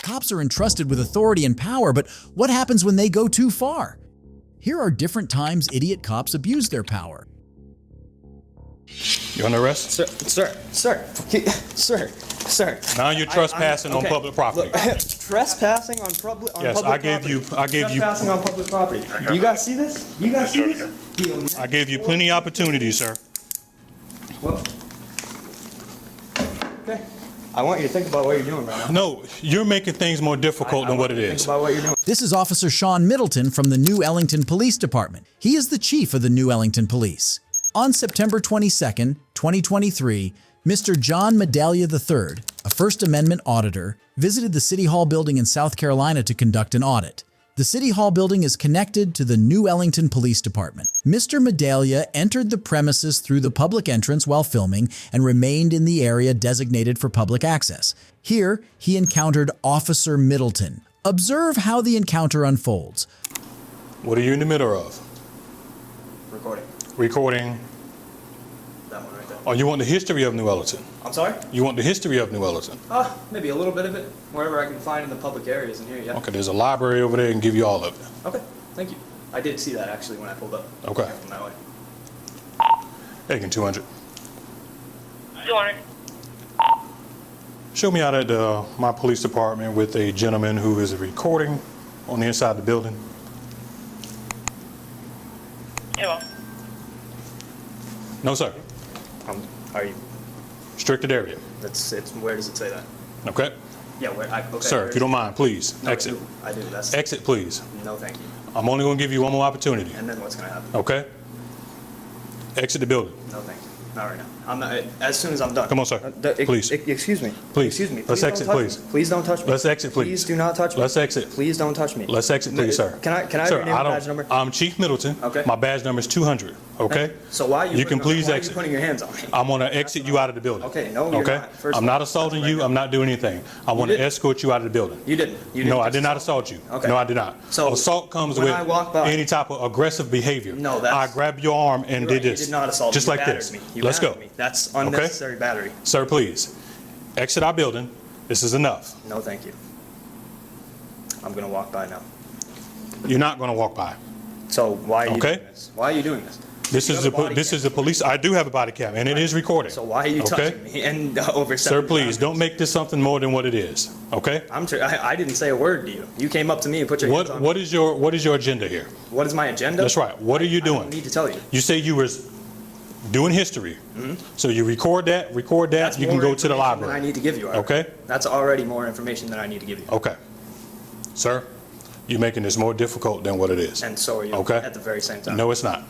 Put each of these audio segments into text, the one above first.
Cops are entrusted with authority and power, but what happens when they go too far? Here are different times idiot cops abuse their power. You under arrest? Sir. Now you're trespassing on public property. Trespassing on public property? Yes, I gave you. Trespassing on public property. You guys see this? You guys see this? I gave you plenty of opportunities, sir. Well, okay. I want you to think about what you're doing right now. No, you're making things more difficult than what it is. Think about what you're doing. This is Officer Sean Middleton from the New Ellenton Police Department. He is the chief of the New Ellenton Police. On September 22nd, 2023, Mr. John Medallia III, a First Amendment auditor, visited the City Hall building in South Carolina to conduct an audit. The City Hall building is connected to the New Ellenton Police Department. Mr. Medallia entered the premises through the public entrance while filming and remained in the area designated for public access. Here, he encountered Officer Middleton. Observe how the encounter unfolds. What are you in the middle of? Recording. That one right there. Oh, you want the history of New Ellenton? I'm sorry? You want the history of New Ellenton? Maybe a little bit of it. Wherever I can find in the public areas in here, yeah. Okay, there's a library over there and give you all of it. Okay, thank you. I did see that actually when I pulled up. Okay. From that way. Taking 200. 200. Show me out at my police department with a gentleman who is recording on the inside of the building. Hello. No, sir. Are you? Restricted area. It's. Where does it say that? Okay. Yeah. Okay. Sir, if you don't mind, please No, exit. I do. That's. Exit, please. No, thank you. I'm only going to give you one more opportunity. And then what's gonna happen? Okay. Exit the building. No, thank you. Not right now. I'm not. As soon as I'm done. Come on, sir. Please. Excuse me. Please. Excuse me. Let's Please exit, don't touch please. me. Please don't touch me. Let's exit, please. Please do not touch me. Let's exit. Please don't touch me. Let's exit, please, sir. Can I have Sir, your name and badge number? I'm Chief Middleton. Okay. My badge number is 200. Okay. So why are you? You can please why exit. Are you putting your hands on me? I'm going to exit you out of the building. Okay. No, you're Okay. not. First I'm of all, not assaulting that's you. right I'm not doing anything. I want to didn't. escort you out of the building. You didn't. You didn't. No, I just did not assault you. Okay. No, I did not. So assault comes when with I walk by- any type of aggressive behavior. No, that's- I grabbed your arm and You're did right, this. You did not assault Just me. like You battered this. me. You Let's go. battered me. That's unnecessary battery. Sir, please. Exit our building. This is enough. No, thank you. I'm gonna walk by now. You're not going to walk by. So why are you Okay. doing this? Why are you doing this? This You is have a body this cam. is the police. I do have a body cam, and it is recording. So why are you Okay. touching me and over Sir, 70 please pounds? don't make this something more than what it is. Okay. I didn't say a word to you. You came up to me and put your hands on me. What is your agenda here? What is my agenda? That's right. What are you I don't doing? need to tell you. You say you were doing history. So you record that. That's You can more go to the information than library. I need to give you. already. Okay. That's already more information than I need to give you. Okay. Sir, you're making this more difficult than what it is. And so are you. Okay. At the very same time. No, it's not.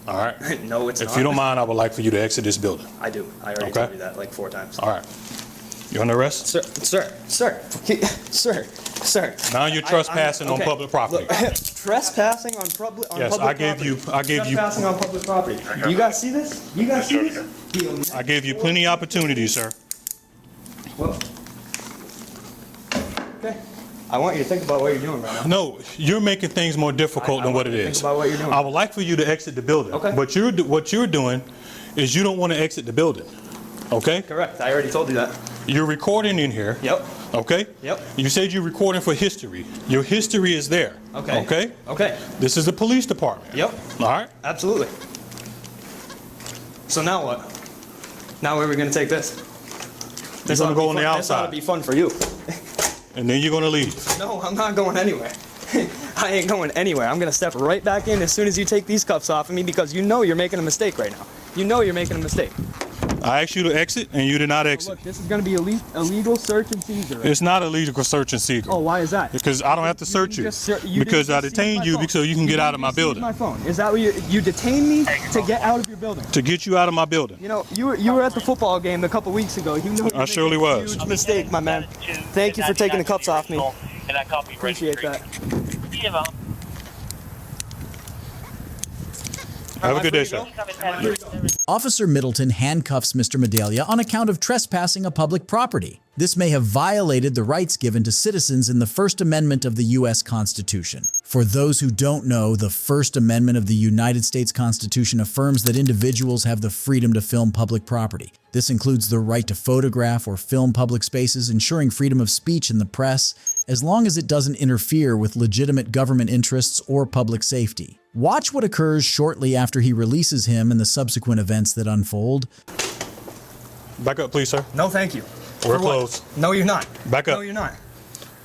All right. No, it's not. If you don't mind, I would like for you to exit this building. I do. I already Okay. told you that like 4 times. All right. You under arrest? Sir. Now you're trespassing on okay. public property. Look, trespassing on public Yes, public I gave property. you Trespassing on public property. You guys see this? You guys see this? I gave you plenty of opportunities, sir. Well, okay. I want you to think about what you're doing right now. No, you're making things more difficult I than what want it you to is. think about what you're doing. I would like for you to exit the building. Okay. But what you're doing is you don't want to exit the building. Okay? Correct. I already told you that. You're recording in here. Yep. Okay? Yep. You said you're recording for history. Your history is there. Okay. Okay? Okay. This is the police department. Yep. All right? Absolutely. So now what? Now where are we going to take this? You're going to go on the This ought to outside. be fun for you. And then you're going to leave. No, I'm not going anywhere. I ain't going anywhere. I'm going to step right back in as soon as you take these cuffs off of me because you know you're making a mistake right now. You know you're making a mistake. I asked you to exit, and you did not exit. Look, this is going to be illegal search and seizure. It's not illegal search and seizure. Oh, why is that? Because I don't have to search you. You Because didn't I just detained seize you my phone. so you can get out of my didn't seize building. My phone. Is that what you detained me to get out of your building? To get you out of my building. You know, you were at the football game a couple weeks ago. You know I surely was. Huge mistake, my man. Thank you for taking the cuffs off me. And I copy Appreciate that. Have a good day, sir. Officer Middleton handcuffs Mr. Medallia on account of trespassing a public property. This may have violated the rights given to citizens in the First Amendment of the U.S. Constitution. For those who don't know, the First Amendment of the United States Constitution affirms that individuals have the freedom to film public property. This includes the right to photograph or film public spaces, ensuring freedom of speech in the press, as long as it doesn't interfere with legitimate government interests or public safety. Watch what occurs shortly after he releases him and the subsequent events that unfold. Back up, please, sir. No, thank you. We're For what? closed. No, you're not. Back up. No, you're not.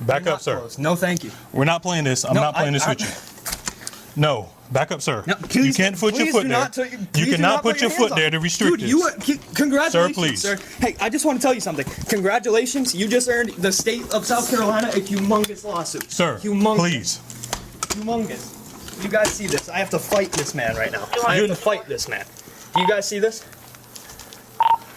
Back You're up, not sir. closed. No, thank you. We're not playing this. I'm No, not playing this I- with you. No, back up, sir. No, You please- can't put your please foot do there. not You please do cannot not put your hands foot on there me. to restrict Dude, this. congratulations, Sir, please. sir. Hey, I just want to tell you something. Congratulations, you just earned the state of South Carolina a humongous lawsuit. Sir, humongous. please. Humongous. You guys see this? I have to fight this man right now. I have to fight this man. Do you guys see this?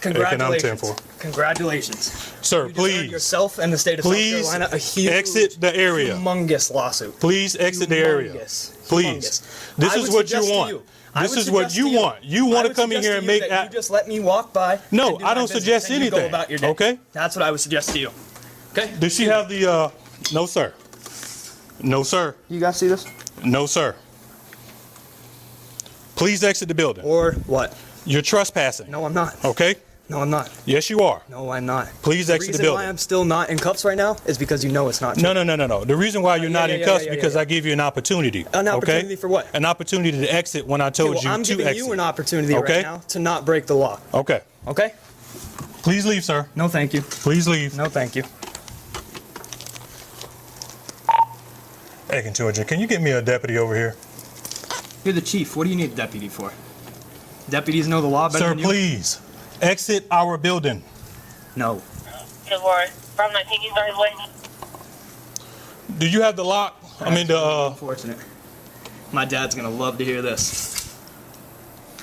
Congratulations. 10-4. Congratulations. Sir, You just earned please. yourself and the state of Please South Carolina a huge, exit the area. humongous lawsuit. Please exit the area. Humongous. Please. Humongous. This I is would what you suggest to want. you- I This would is what suggest you to want. You want I to would come in suggest here to and you make. that you just let me walk by. No, and do I my don't business suggest and you go anything, about your day. okay? That's what I would suggest to you. Okay? Does she have the? No, sir. No, sir. You guys see this? No, sir. Please exit the building. Or what? You're trespassing. No, I'm not. Okay? No, I'm not. Yes, you are. No, I'm not. Please exit the The reason building. why I'm still not in cuffs right now is because you know it's not true. No. The reason why you're not in yeah, cuffs yeah, is because yeah. I gave you an opportunity. An opportunity okay? for what? An opportunity to exit when I Okay, told well, you I'm to giving exit. you an opportunity Okay? right now to not break the law. Okay. Okay? Please leave, sir. No, thank you. Please leave. No, thank you. Hey, Interrogating, can you get me a deputy over here? You're the chief. What do you need a deputy for? Deputies know the law better Sir, than you? please. Exit our building. No. Good Lord. From 19 driveway. Do you have the lock? I mean, Unfortunate. My dad's gonna love to hear this.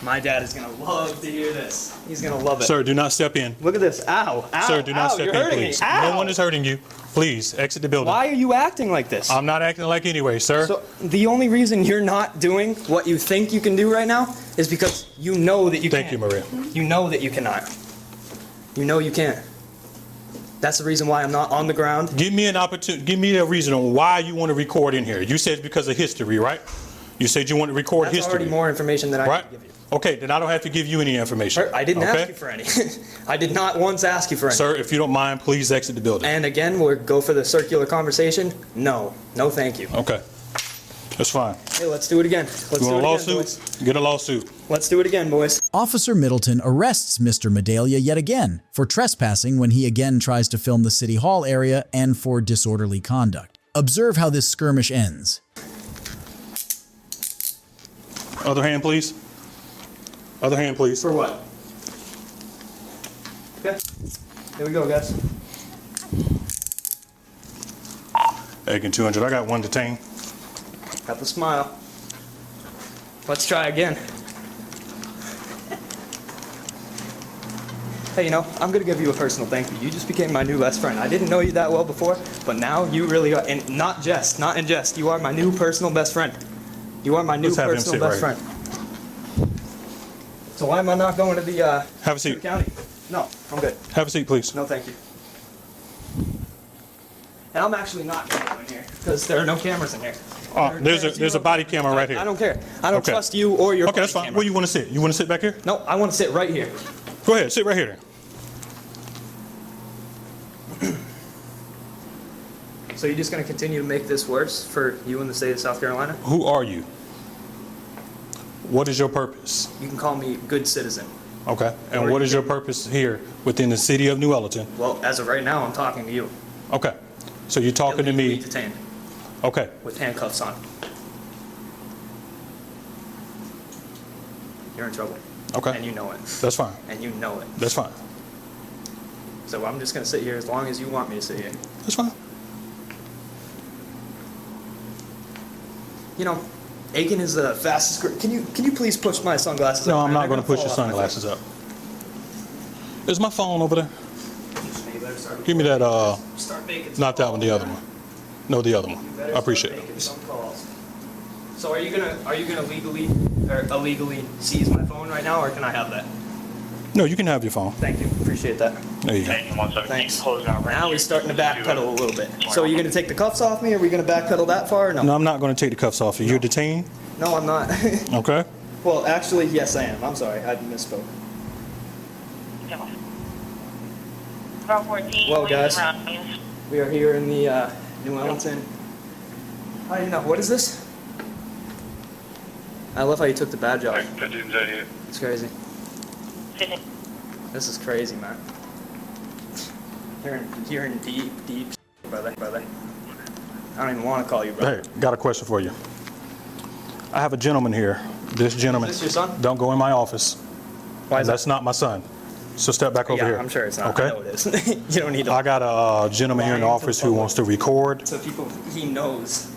My dad is gonna love to hear this. He's gonna love it. Sir, do not step in. Look at this. Ow. Ow. Sir, do not ow, step you're in, hurting please. Me. Ow. No one is hurting you. Please, exit the building. Why are you acting like this? I'm not acting like anyway, sir. So the only reason you're not doing what you think you can do right now is because you know that you can't. Thank you, Maria. You know that you cannot. You know you can't. That's the reason why I'm not on the ground. Give me an opportunity. Give me a reason on why you want to record in here. You said it's because of history, right? You said you want to record That's history. already more information than I Right? can give you. Okay, then I don't have to give you any information. Sir, I didn't okay? ask you for any. I did not once ask you for any. Sir, if you don't mind, please exit the building. And again, we'll go for the circular conversation. No. No, thank you. Okay. That's fine. Hey, let's do it again. Let's You do want it a again, lawsuit? boys. Get a lawsuit. Let's do it again, boys. Officer Middleton arrests Mr. Medaglia yet again for trespassing when he again tries to film the City Hall area and for disorderly conduct. Observe how this skirmish ends. Other hand, please. Other hand, please. For what? Okay. Here we go, guys. Egg 200. I got one detained. Got the smile. Let's try again. Hey, you know, I'm gonna give you a personal thank you. You just became my new best friend. I didn't know you that well before, but now you really are, and not in jest, you are my new personal best friend. You are my new Let's have him personal sit best right friend. So why am I not going to the, Have a to the seat. county? No, I'm good. Have a seat, please. No, thank you. And I'm actually not going to go in here, because there are no cameras in here. Oh, there's a body camera right here. I don't care. I don't Okay. trust you or your Okay, that's body fine. camera. Where you want to sit? You want to sit back here? No, I want to sit right here. Go ahead. Sit right here. So you're just going to continue to make this worse for you in the state of South Carolina? Who are you? What is your purpose? You can call me good citizen. Okay. And Or what you is your can- purpose here within the city of New Ellenton? Well, as of right now, I'm talking to you. Okay. So you're talking to Illegally me. detained Okay. with handcuffs on. You're in trouble. Okay. And you know it. That's fine. And you know it. That's fine. So I'm just going to sit here as long as you want me to sit here. That's fine. You know, Aiken is the fastest. Can you please push my sunglasses No, up? I'm man? not They're going to push fall your off my sunglasses up. Is my phone over there? face. You better start Give me that, Start making some not that one, calls, the other man. one. No, the other You one. better I start appreciate making it. some calls. So are you gonna legally or illegally seize my phone right now, or can I have that? No, you can have your phone. Thank you. Appreciate that. There you go. Thanks. Now we're starting to backpedal a little bit. So are you going to take the cuffs off me? Or are we going to backpedal that far or no? No, I'm not going to take the cuffs off you. You're detained? No, I'm not. Okay. Well, actually, yes, I am. I'm sorry. I misspoke. About 14. Well, guys. around. We are here in the New Ellenton. How do you know? What is this? I love how you took the badge off. It's crazy. This is crazy, man. You're in deep shit, brother. I don't even want to call you brother. Hey, got a question for you. I have a gentleman here. This gentleman. Is this your son? Don't go in my office. Why is that? That's not my son. So step back over Yeah, here. I'm sure it's not. Okay. I know it is. You don't need to. I got a gentleman here in the Lying to office the who public. wants to record, So people, he knows.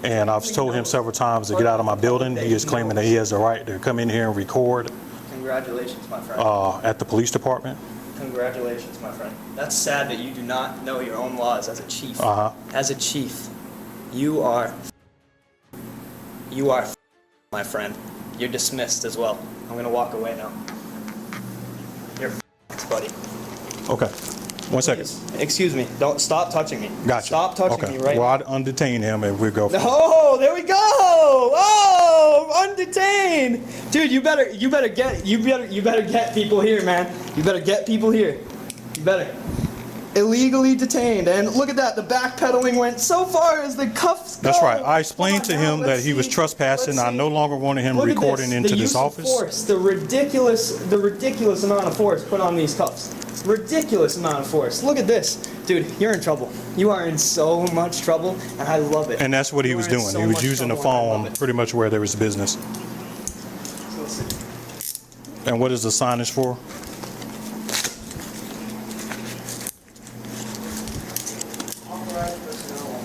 and I've told him several times to get out of my building. He is claiming that he has the right to come in here and record Congratulations, my friend. at the police department. Congratulations, my friend. That's sad that you do not know your own laws as a chief. Uh-huh. As a chief, you are my friend. You're dismissed as well. I'm gonna walk away now. You're buddy. Okay. 1 second. Excuse me. Don't stop touching me. Gotcha. Stop touching Okay. me right Well, now. I'd undetain him and we'll go. Oh, there we go. Oh, undetained. Dude, you better get people here, man. You better get people here. You better. Illegally detained, and look at that. The backpedaling went so far as the cuffs go. That's right. I explained to Come on now, him that let's he was see. trespassing. Let's I no see. longer wanted him Look at recording this. into The this use of office. force, the ridiculous amount of force put on these cuffs. Ridiculous amount of force. Look at this. Dude, you're in trouble. You are in so much trouble, and I love it. And that's what he You was are in doing. so He was much using the trouble, and I love phone it. pretty much where there was business. So let's see. And what is the signage for? Authorized personnel.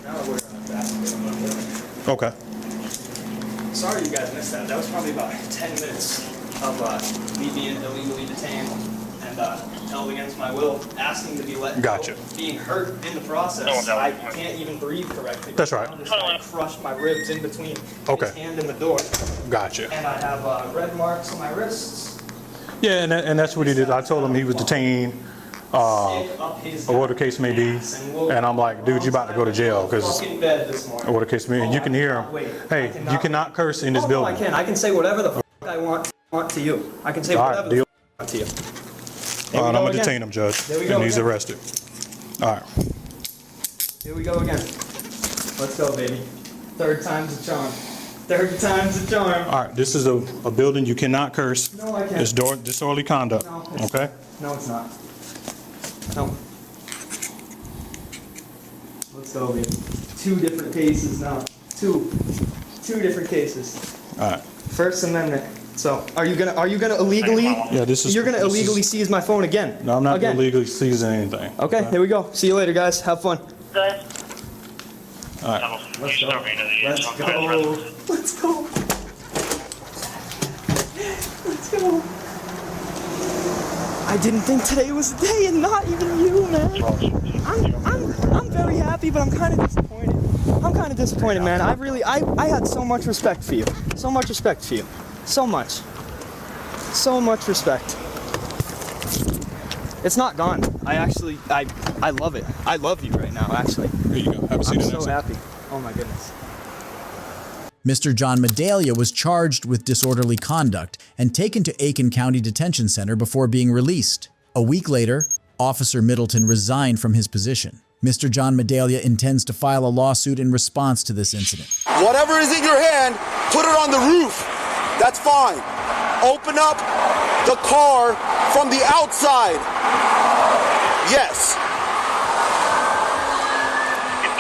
Now we're back. Okay. Sorry you guys missed that. That was probably about 10 minutes of me being illegally detained and held against my will, asking to be let go, Gotcha. being hurt in the process. I can't even breathe correctly. That's right. This guy crushed my ribs in between Okay. his hand and the door. Gotcha. And I have red marks on my wrists. Yeah, and that's what he did. I told him he was detained, Stick up his or what the case may be. And I'm like, dude, you about to go to jail, because fucking bed this morning. or what the case may be. And you can hear him. Hey, you cannot curse in this Oh, no, building. I can. I can say whatever the I want to you. I can say All right, whatever the deal. I want to you. All Here we right, I'm go gonna again. detain him, Judge, There we go and he's again. arrested. All right. Here we go again. Let's go, baby. Third time's a charm. Third time's a charm. All right, this is a building you cannot curse. No, I can't. It's disorderly conduct. No, it's- Okay. No, it's not. No. Let's go, baby. Two different cases now. Two different cases. All right. First Amendment. So, are you gonna illegally? Yeah, this is. You're gonna this is- illegally seize my phone again. No, I'm not again. illegally seizing anything. Okay, here we go. See you later, guys. Have fun. Good. All right. Let's go. Let's go. Let's go. Let's go. I didn't think today was the day, and not even you, man. I'm very happy, but I'm kind of disappointed. I'm kind of disappointed, man. I had so much respect for you. So much respect for you. So much. So much respect. It's not gone. I love it. I love you right now, actually. Here you go. Have a seat. I'm in so there. happy. Oh my goodness. Mr. John Medallia was charged with disorderly conduct and taken to Aiken County Detention Center before being released. A week later, Officer Middleton resigned from his position. Mr. John Medallia intends to file a lawsuit in response to this incident. Whatever is in your hand, put it on the roof. That's fine. Open up the car from the outside. Yes.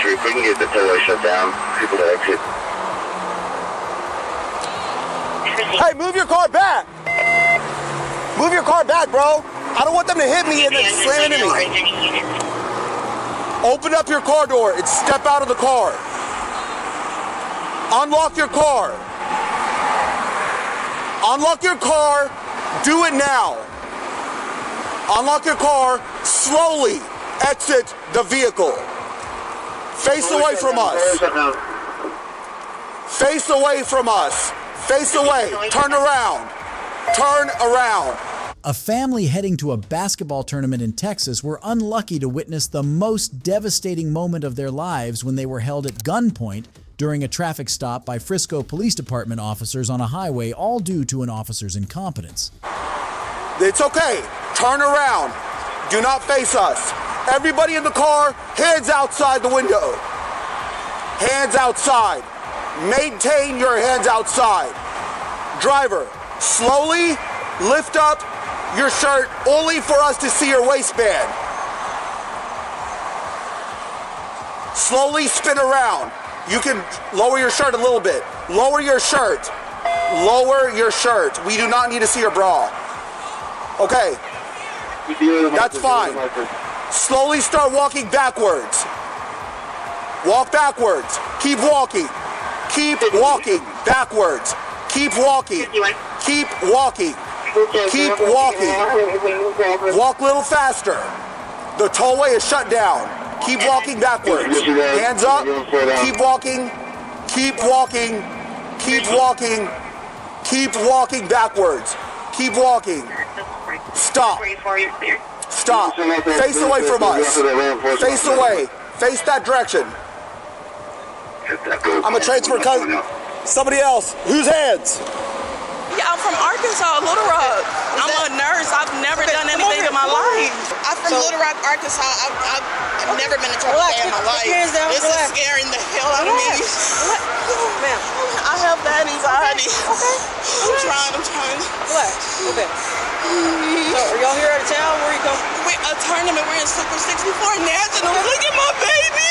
If we can get the tower shut down, people to exit. Hey, move your car back. Move your car back, bro. I don't want them to hit me and then slam into me. Open up your car door and step out of the car. Unlock your car. Unlock your car. Do it now. Unlock your car. Slowly exit the vehicle. Face away from us. Face away from us. Face away. Turn around. Turn around. A family heading to a basketball tournament in Texas were unlucky to witness the most devastating moment of their lives when they were held at gunpoint during a traffic stop by Frisco Police Department officers on a highway, all due to an officer's incompetence. It's okay. Turn around. Do not face us. Everybody in the car, hands outside the window. Hands outside. Maintain your hands outside. Driver, slowly lift up your shirt only for us to see your waistband. Slowly spin around. You can lower your shirt a little bit. Lower your shirt. Lower your shirt. We do not need to see your bra. Okay. That's fine. Slowly start walking backwards. Walk backwards. Keep walking. Keep walking backwards. Keep walking. Keep walking. Keep walking. Walk a little faster. The tollway is shut down. Keep walking backwards. Hands up. Keep walking. Keep walking. Keep walking. Keep walking backwards. Keep walking. Stop. Stop. Face away from us. Face away. Face that direction. I'm a transfer cousin. Somebody else. Whose hands? Yeah, I'm from Arkansas, Little Rock. I'm a nurse. I've never done anything in my life. I'm from Little Rock, Arkansas. I've never been in trouble in my life. This is scaring the hell out of me. Ma'am. I have bad anxiety. Okay. I'm trying. Relax. Okay. So, are y'all here out of town? Where are you coming? We're a tournament. We're in Super 64 National. Look at my baby.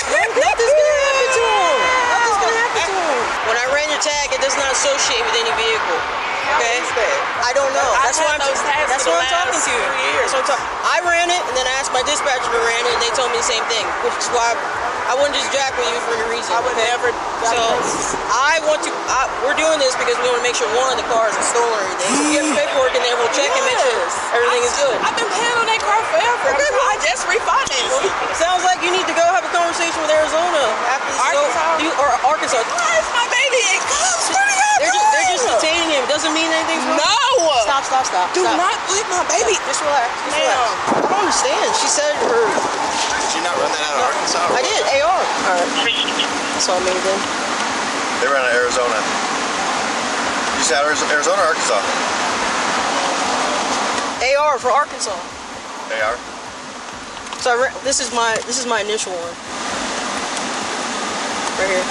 Nothing's gonna happen to him. Nothing's gonna happen to him. When I ran your tag, it does not associate with any vehicle. Okay? I don't know. That's why I'm talking to you. That's what I'm talking. I ran it, and then I asked my dispatcher to ran it, and they told me the same thing, which is why I wouldn't just jack with you for any reason. I would never. So we're doing this because we want to make sure one of the cars is stolen or anything. So we have the paperwork in there. We'll check and make sure everything is good. I've been paying on that car forever. Okay. I just refinanced. Sounds like you need to go have a conversation with Arizona after this Arkansas. or Arkansas. Where's my baby? It comes They're just detaining him. Doesn't mean anything's wrong. No. Stop. Do not leave my baby. Just relax. I don't understand. She said her. Did you not run that out of Arkansas? I did. AR. All right. That's all I made then. They ran out of Arizona. You said Arizona or Arkansas? AR for Arkansas. They are. So this is my initial one. Right here.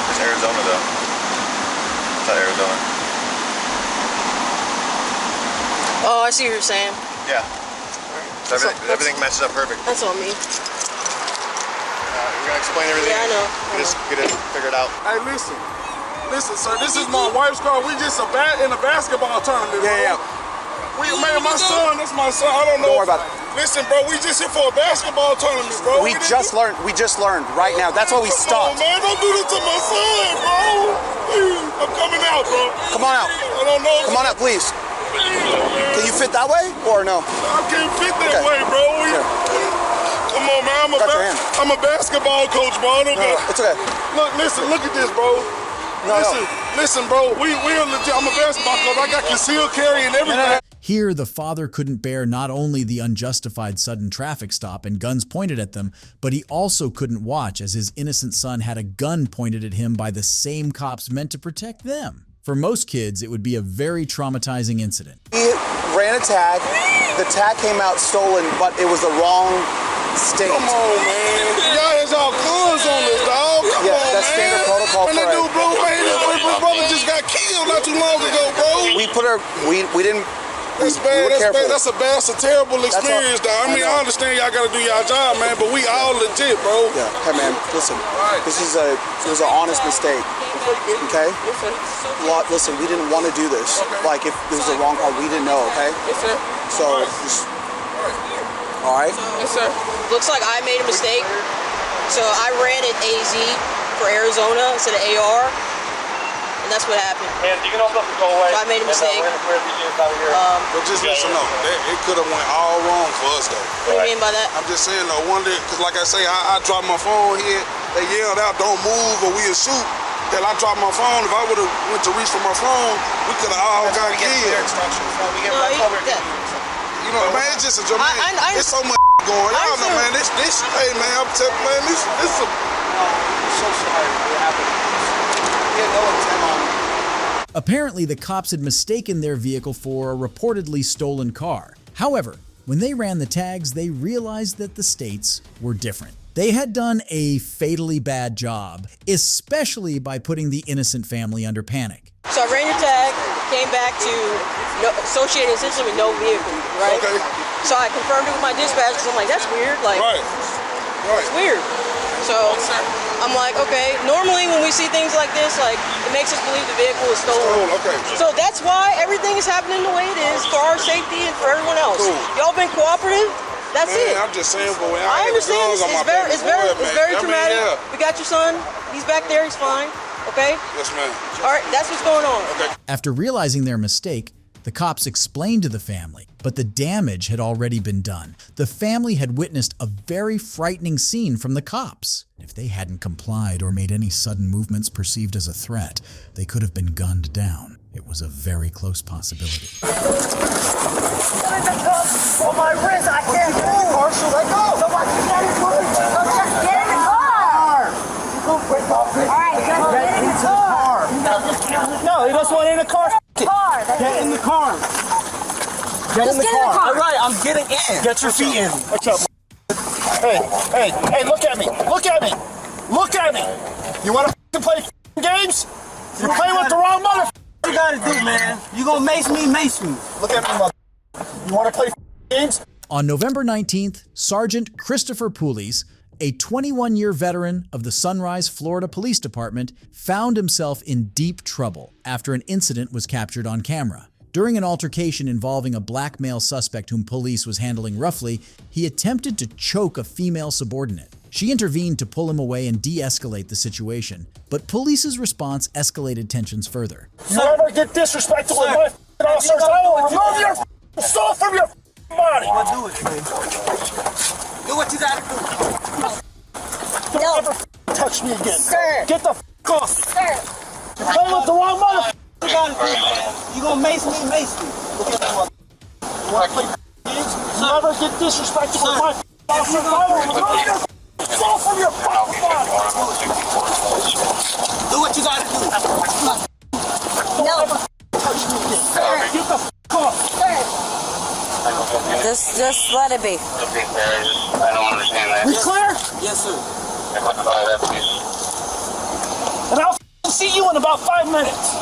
It's Arizona though. It's not Arizona. Oh, I see what you're saying. Yeah. So everything matches up perfect. That's on me. We're gonna explain everything. Yeah, I know. Just get it figured out. Hey, listen, sir. This is my wife's car. We just in a basketball tournament. Yeah. Man, my son. That's my son. I don't know. Don't worry about it. Listen, bro. We just here for a basketball tournament, bro. We just learned right now. That's why we Come stopped. on, man. Don't do this to my son, bro. Please. I'm coming out, bro. Come on out. I don't know. Come on out, please. Can you fit that way or no? I can't fit that Okay. way, bro. Here. Come on, man. Got your hand. I'm a basketball coach, bro. I don't No, got- it's okay. Look at this, bro. Listen, bro. We're legit. I'm a basketball coach. I got concealed carry and everything. Here, the father couldn't bear not only the unjustified sudden traffic stop and guns pointed at them, but he also couldn't watch as his innocent son had a gun pointed at him by the same cops meant to protect them. For most kids, it would be a very traumatizing incident. He ran a tag. The tag came out stolen, but it was the wrong state. Come on, man. Y'all has all guns on this, dog. Come Yeah, on, that's man. standard protocol Man, for that a- dude, bro, my brother just got killed not too long ago, bro. We didn't. That's we bad. were That's careful. bad. That's a terrible experience, dog. I mean, know. I understand y'all gotta do y'all job, man, but we all legit, bro. Yeah. Hey, man. Listen. It was an honest mistake. Okay. Listen, we didn't want to do this. Like, if it was the wrong call, we didn't know. Okay. Yes, sir. So, just, all right. Yes, sir. Looks like I made a mistake. So I ran it AZ for Arizona instead of AR. And and that's what happened. And do you know something go away? So I made a mistake. But just listen up. It could have went all wrong for us though. What do you mean by that? I'm just saying though, one day, because like I say, I dropped my phone here. They yelled out, "Don't move or we'll shoot." Then I dropped my phone. If I would have went to reach for my phone, we could have all got killed. You know, man, it's just a joke. It's so much going on. Y'all know, man. This. Hey, man, I'm telling you, man, this is a. I'm so sorry what happened. We had no intent on it. Apparently, the cops had mistaken their vehicle for a reportedly stolen car. However, when they ran the tags, they realized that the states were different. They had done a fatally bad job, especially by putting the innocent family under panic. So I ran your tag, came back to associated essentially with no vehicle, right? Okay. So I confirmed it with my dispatch because I'm like, that's weird. Like, Right. it's weird. So I'm like, okay, normally when we see things like this, like, it makes us believe the vehicle is stolen. Okay. So that's why everything is happening the way it is for our safety and for everyone else. Cool. Y'all been cooperative. That's Man, it. I'm just saying, but when I understand. It's very traumatic. Yeah. We got your son. He's back there. He's fine. Okay. Yes, ma'am. All right. That's what's going on. Okay. After realizing their mistake, the cops explained to the family, but the damage had already been done. The family had witnessed a very frightening scene from the cops. If they hadn't complied or made any sudden movements perceived as a threat, they could have been gunned down. It was a very close possibility. On my wrist, I can't move. Marshall, let go. Somebody get in the car. Get in the car. All right, get in the car. No, he doesn't want in the car. Get in the car. Get in the car. All right, I'm getting in. Get your feet in. What's up? Hey, look at me. Look at me. Look at me. You want to play games? You play with the wrong mother. What you gotta do, man? You gonna mace me, mace me. Look at me, mother. You want to play games? On November 19th, Sergeant Christopher Pulis, a 21-year veteran of the Sunrise, Florida Police Department, found himself in deep trouble after an incident was captured on camera. During an altercation involving a black male suspect whom police was handling roughly, he attempted to choke a female subordinate. She intervened to pull him away and de-escalate the situation, but police's response escalated tensions further. You ever get disrespectful with my officers, I will remove your soul from your body. Do it, man. Do what you gotta do. Don't ever touch me again. Sir. Get the off me. Sir. You're playing with the wrong mother. What you gotta do, man? You gonna mace me, mace me. Look at me, mother. You want to play games? You ever get disrespectful with my officers, I will remove your soul from your body. Do what you gotta do. Don't ever touch me again. Get the off me. Just let it be. I don't understand that. We clear? Yes, sir. And I'll see you in about 5 minutes.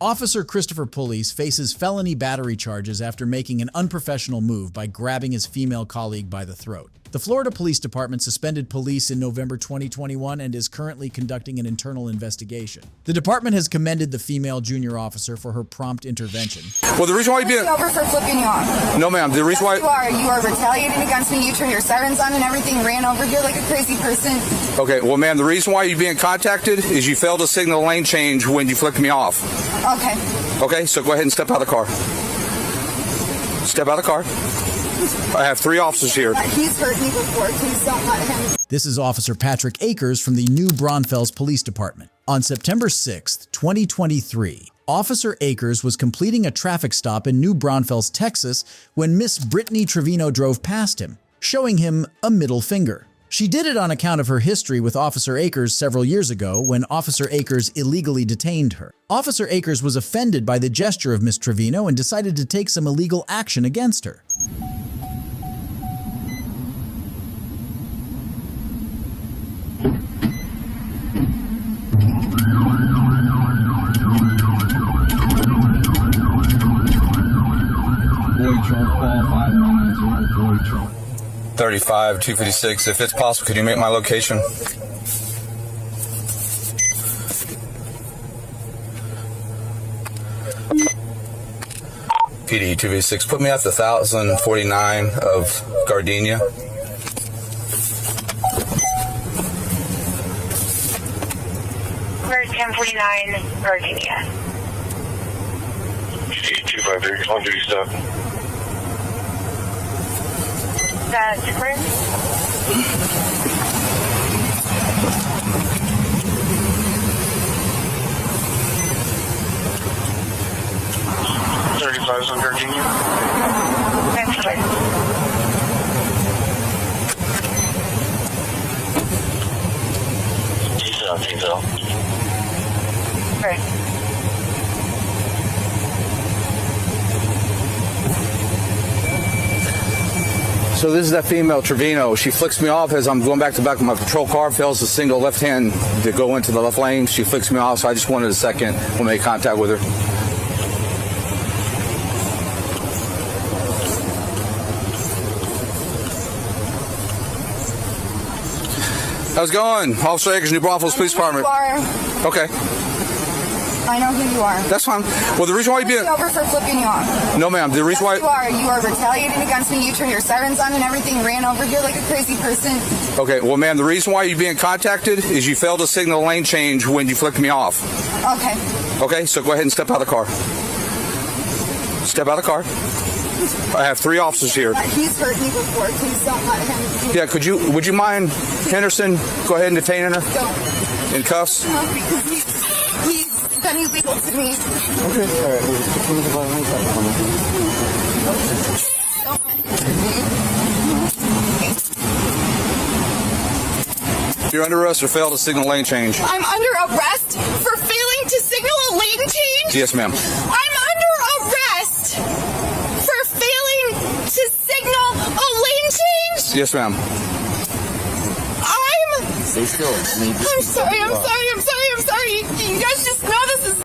Officer Christopher Pulis faces felony battery charges after making an unprofessional move by grabbing his female colleague by the throat. The Florida Police Department suspended Pulis in November 2021 and is currently conducting an internal investigation. The department has commended the female junior officer for her prompt intervention. Well, the reason why you're being... over for flipping you off. No, ma'am. The reason why... You are retaliating against me. You turned your sirens on and everything, ran over here like a crazy person. Okay, well, ma'am, the reason why you're being contacted is you failed to signal lane change when you flicked me off. Okay. Okay, so go ahead and step out of the car. Step out of the car. I have 3 officers here. He's hurt me before. Please don't let him. This is Officer Patrick Akers from the New Braunfels Police Department. On September 6, 2023, Officer Akers was completing a traffic stop in New Braunfels, Texas, when Miss Brittany Trevino drove past him, showing him a middle finger. She did it on account of her history with Officer Akers several years ago when Officer Akers illegally detained her. Officer Akers was offended by the gesture of Miss Trevino and decided to take some illegal action against her. Void chart qualified 990 void chart. 35, 256. If it's possible, could you make my location? PD 256. Put me at the 1049 of Gardenia. Emergency 1049 Virginia. 253 on duty stop. That's clear. On Virginia. That's clear. Detail. Right. So this is that female, Trevino. She flicks me off as I'm going back to back of my patrol car, fails to signal left hand to go into the left lane. She flicks me off, so I just wanted a second to make contact with her. How's it going? Officer Akers, New Braunfels Police Department. Okay. I know who you are. That's fine. Well, the reason why you being over for flipping you off. No, ma'am. The reason why you are retaliating against me. You turned your sirens on and everything, ran over here like a crazy person. Okay, well, ma'am, the reason why you're being contacted is you failed to signal lane change when you flicked me off. Okay. Okay, so go ahead and step out of the car. Step out of the car. I have 3 officers here. He's hurt me before. Please don't let him. Yeah, would you mind, Henderson, go ahead and detain her? Don't. In cuffs? No, because he's done illegal to me. Okay, all right. You're under arrest for failed to signal lane change. I'm under arrest for failing to signal a lane change? Yes, ma'am. I'm under arrest for failing to signal a lane change? Yes, ma'am. I'm sorry. You guys just know this is.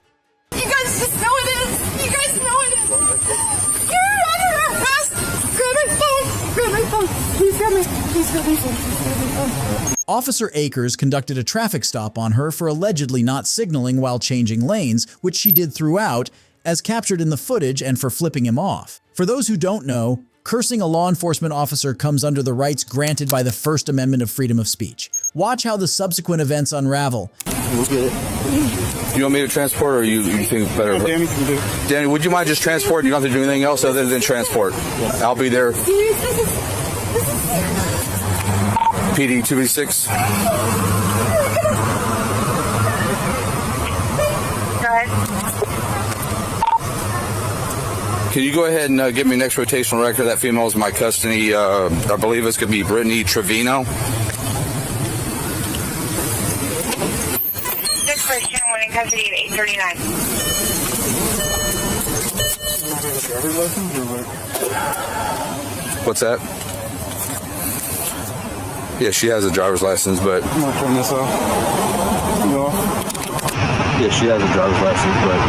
You guys just know it is. You guys know it is. You're under arrest. Grab my phone. Please grab my phone. Officer Akers conducted a traffic stop on her for allegedly not signaling while changing lanes, which she did throughout, as captured in the footage, and for flipping him off. For those who don't know, cursing a law enforcement officer comes under the rights granted by the First Amendment of freedom of speech. Watch how the subsequent events unravel. We'll get it. You want me to transport, or you think it's better? Danny can do. Danny, would you mind just transporting? You don't have to do anything else other than transport. I'll be there. PD 2B6. Can you go ahead and give me next rotational record? That female is in my custody. I believe it's going to be Brittany Trevino. 6-10, in custody at 839. What's that? Yeah, she has a driver's license, but... I'm going to turn this off. Yeah, she has a driver's license, but...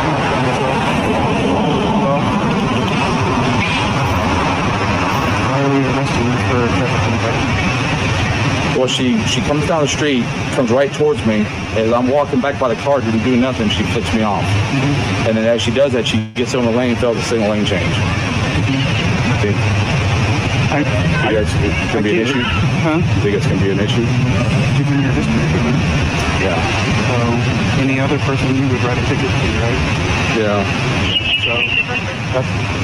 Why are we arresting you for traffic infraction? Well, she comes down the street, comes right towards me. As I'm walking back by the car, didn't do nothing, she flicks me off. Mm-hmm. And then as she does that, she gets on the lane, fails to signal lane change. Mm-hmm. See? I think it's going to be an issue? Huh? You think it's going to be an issue? Given your history. Yeah. So, any other person you would write a ticket to, right? Yeah. So,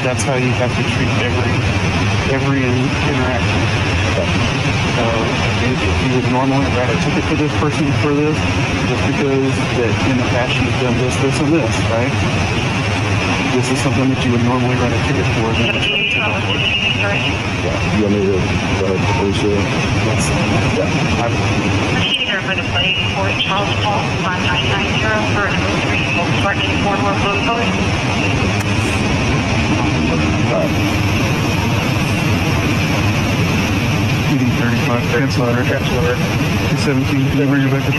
that's how you have to treat every interaction. So, if you would normally write a ticket to this person for this, just because that in the past you've done this, and this, right? This is something that you would normally write a ticket for. Yeah. You want me to go ahead and police you? Yes. Yeah. Procedure for the plate for Charles Paul 5990 for reasonable parking for more blue color. PD 35, translator. 217, can you bring her back to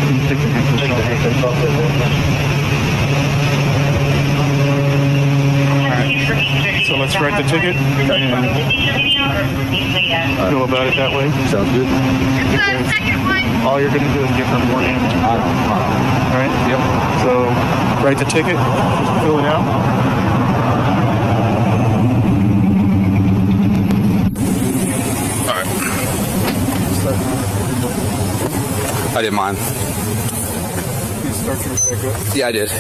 Can you take the handcuffs off? Alright, so let's write the ticket and go about it that way. Sounds good. All you're going to do is give her more ammo. Alright? Yep. So, write the ticket, just fill it out. I didn't mind. You start your back up. Yeah, I did. For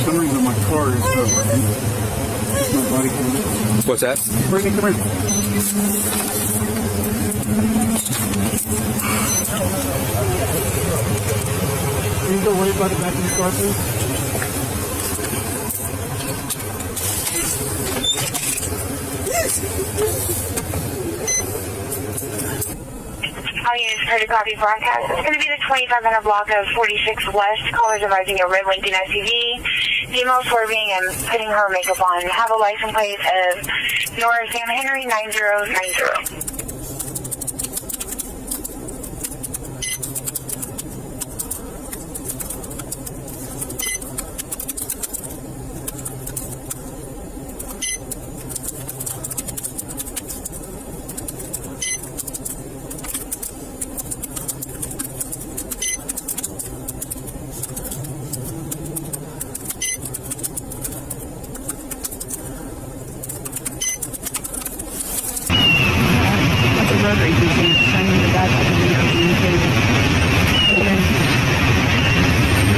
some reason my car is not working. It's my body camera. What's that? Brittany, come here. Can you go right by the back of the car, please? All units heard a copy broadcast. It's going to be the 25-minute block of 46 West. Callers advising a red Lincoln SUV. Female swerving and putting her makeup on. Have a license plate of Nora Sam Henry 9090.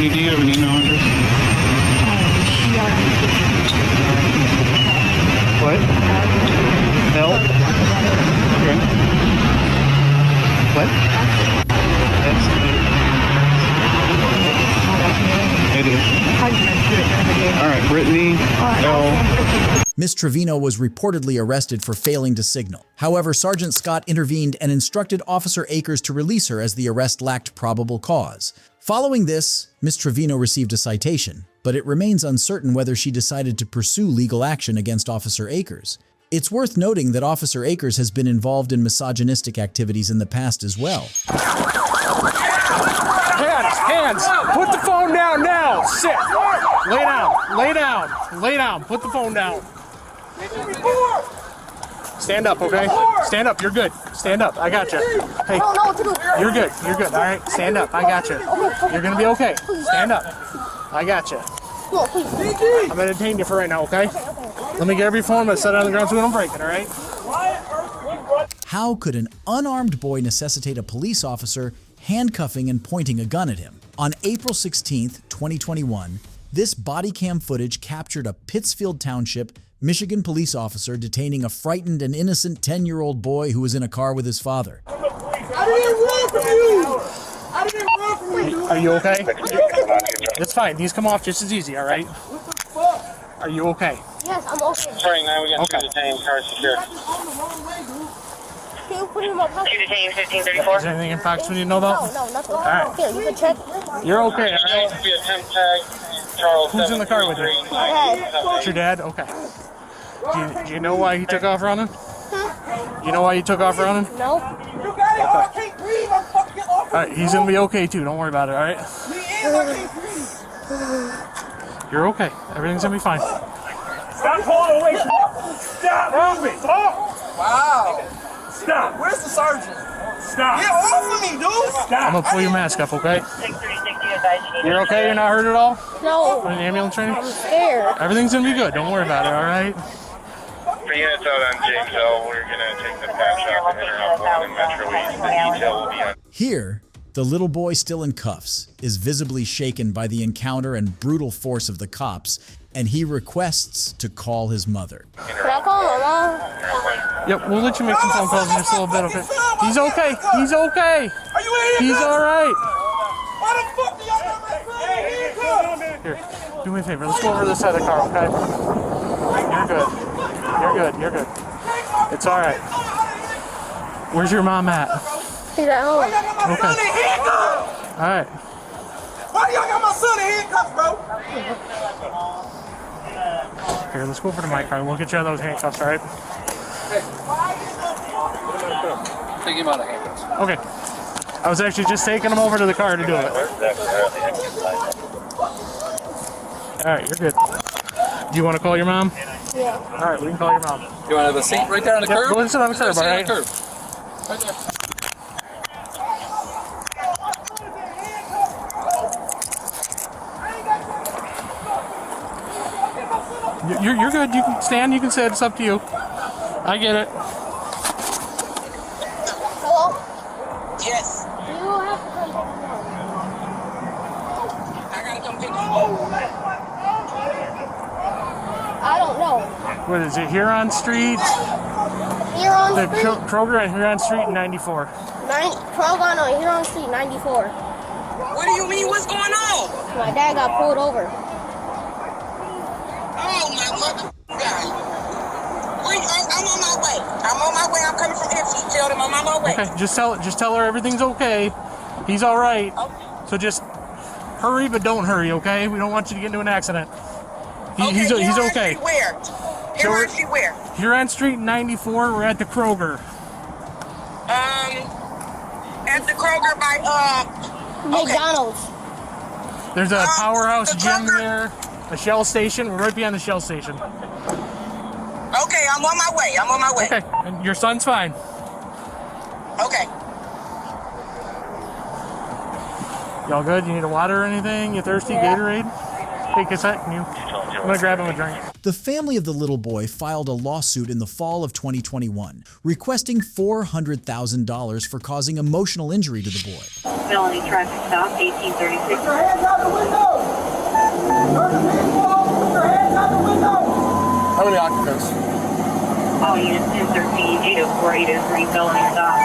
Do you have an email address? What? Help? Okay. What? That's it is. All right, Brittany L. Ms. Trevino was reportedly arrested for failing to signal. However, Sergeant Scott intervened and instructed Officer Akers to release her as the arrest lacked probable cause. Following this, Ms. Trevino received a citation, but it remains uncertain whether she decided to pursue legal action against Officer Akers. It's worth noting that Officer Akers has been involved in misogynistic activities in the past as well. Hands! Put the phone down now! Sit! Lay down! Lay down! Lay down! Put the phone down! Stand up, okay? Stand up, you're good. Stand up, I got you. Hey, you're good, you're good. All right, stand up, I got you. You're gonna be okay. Stand up. I got you. I'm gonna detain you for right now, okay? Let me get every phone, but set it on the ground so we don't break it, all right? How could an unarmed boy necessitate a police officer handcuffing and pointing a gun at him? On April 16th, 2021, this body cam footage captured a Pittsfield Township, Michigan police officer detaining a frightened and innocent 10-year-old boy who was in a car with his father. I didn't run from you! I didn't run from you! Are you okay? It's fine. These come off just as easy, all right? What the fuck? Are you okay? Yes, I'm okay. Sorry, now we got two detained, car secure. Can you put him in my pocket? Two detained 1534. Is there anything in pockets we need to know about? No, nothing. All right. Here, you can check. You're okay, all right? Who's in the car with you? It's your dad? Okay. Do you know why he took off running? Huh? You know why he took off running? No. Okay. All right, he's gonna be okay too. Don't worry about it. All right. You're okay. Everything's gonna be fine. Stop pulling away from me! Stop moving! Stop! Wow! Stop! Where's the sergeant? Stop! Get off of me, dude! Stop! I'm gonna pull your mask up, okay? You're okay? You're not hurt at all? No. In ambulance training? I'm scared. Everything's gonna be good. Don't worry about it. All right. For units out on James L, we're gonna take the patch off and interrupt one in Metro East. The detail will be on. Here, the little boy still in cuffs is visibly shaken by the encounter and brutal force of the cops, and he requests to call his mother. Can I call my mom? Yep, we'll let you make some phone calls in just a little bit, okay? He's okay. He's okay. Are you in here? He's all right. Why the fuck do y'all got my son? Here, do me a favor. Let's go over to the side of the car, okay? You're good. You're good. You're good. It's all right. Where's your mom at? He's at home. Okay. All right. Why do y'all got my son in handcuffs, bro? Here, let's go over to my car. We'll get you out of those handcuffs, all right? Take him out of handcuffs. Okay. I was actually just taking him over to the car to do it. All right, you're good. Do you want to call your mom? Yeah. All right, we can call your mom. You want to have a seat right there on the curb? Go and sit on the curb, all right? Right there. You're good. You can stand. You can sit. It's up to you. I get it. Hello? Yes. Do you I don't know. What is it, Huron Street? Huron The Street? Kroger on Huron Street, 94. Kroger on Huron Street, 94. What do you mean? What's going on? My dad got pulled over. Oh, my mother God. I'm on my way. I'm on my way. I'm coming from here. Tell them I'm on my way. Okay, just tell her everything's okay. He's all right. Okay. So just hurry, but don't hurry, okay? We don't want you to get into an accident. He's okay. Where? Huron Street where? Huron Street, 94. We're at the Kroger. At the Kroger by McDonald's. There's a powerhouse the gym Kroger. there, a Shell station. We're right behind the Shell station. Okay, I'm on my way. I'm on my way. Okay, and your son's fine. Okay. Y'all good? You need a water or anything? You thirsty? Yeah. Gatorade? Hey, Cassette, I'm gonna grab him a drink. The family of the little boy filed a lawsuit in the fall of 2021, requesting $400,000 for causing emotional injury to the boy. Felony traffic stop, 1836. Put your hands out the window! Turn the vehicle off! Put your hands out the window! How many occupants? All units 1013, 804, 803, felony stop,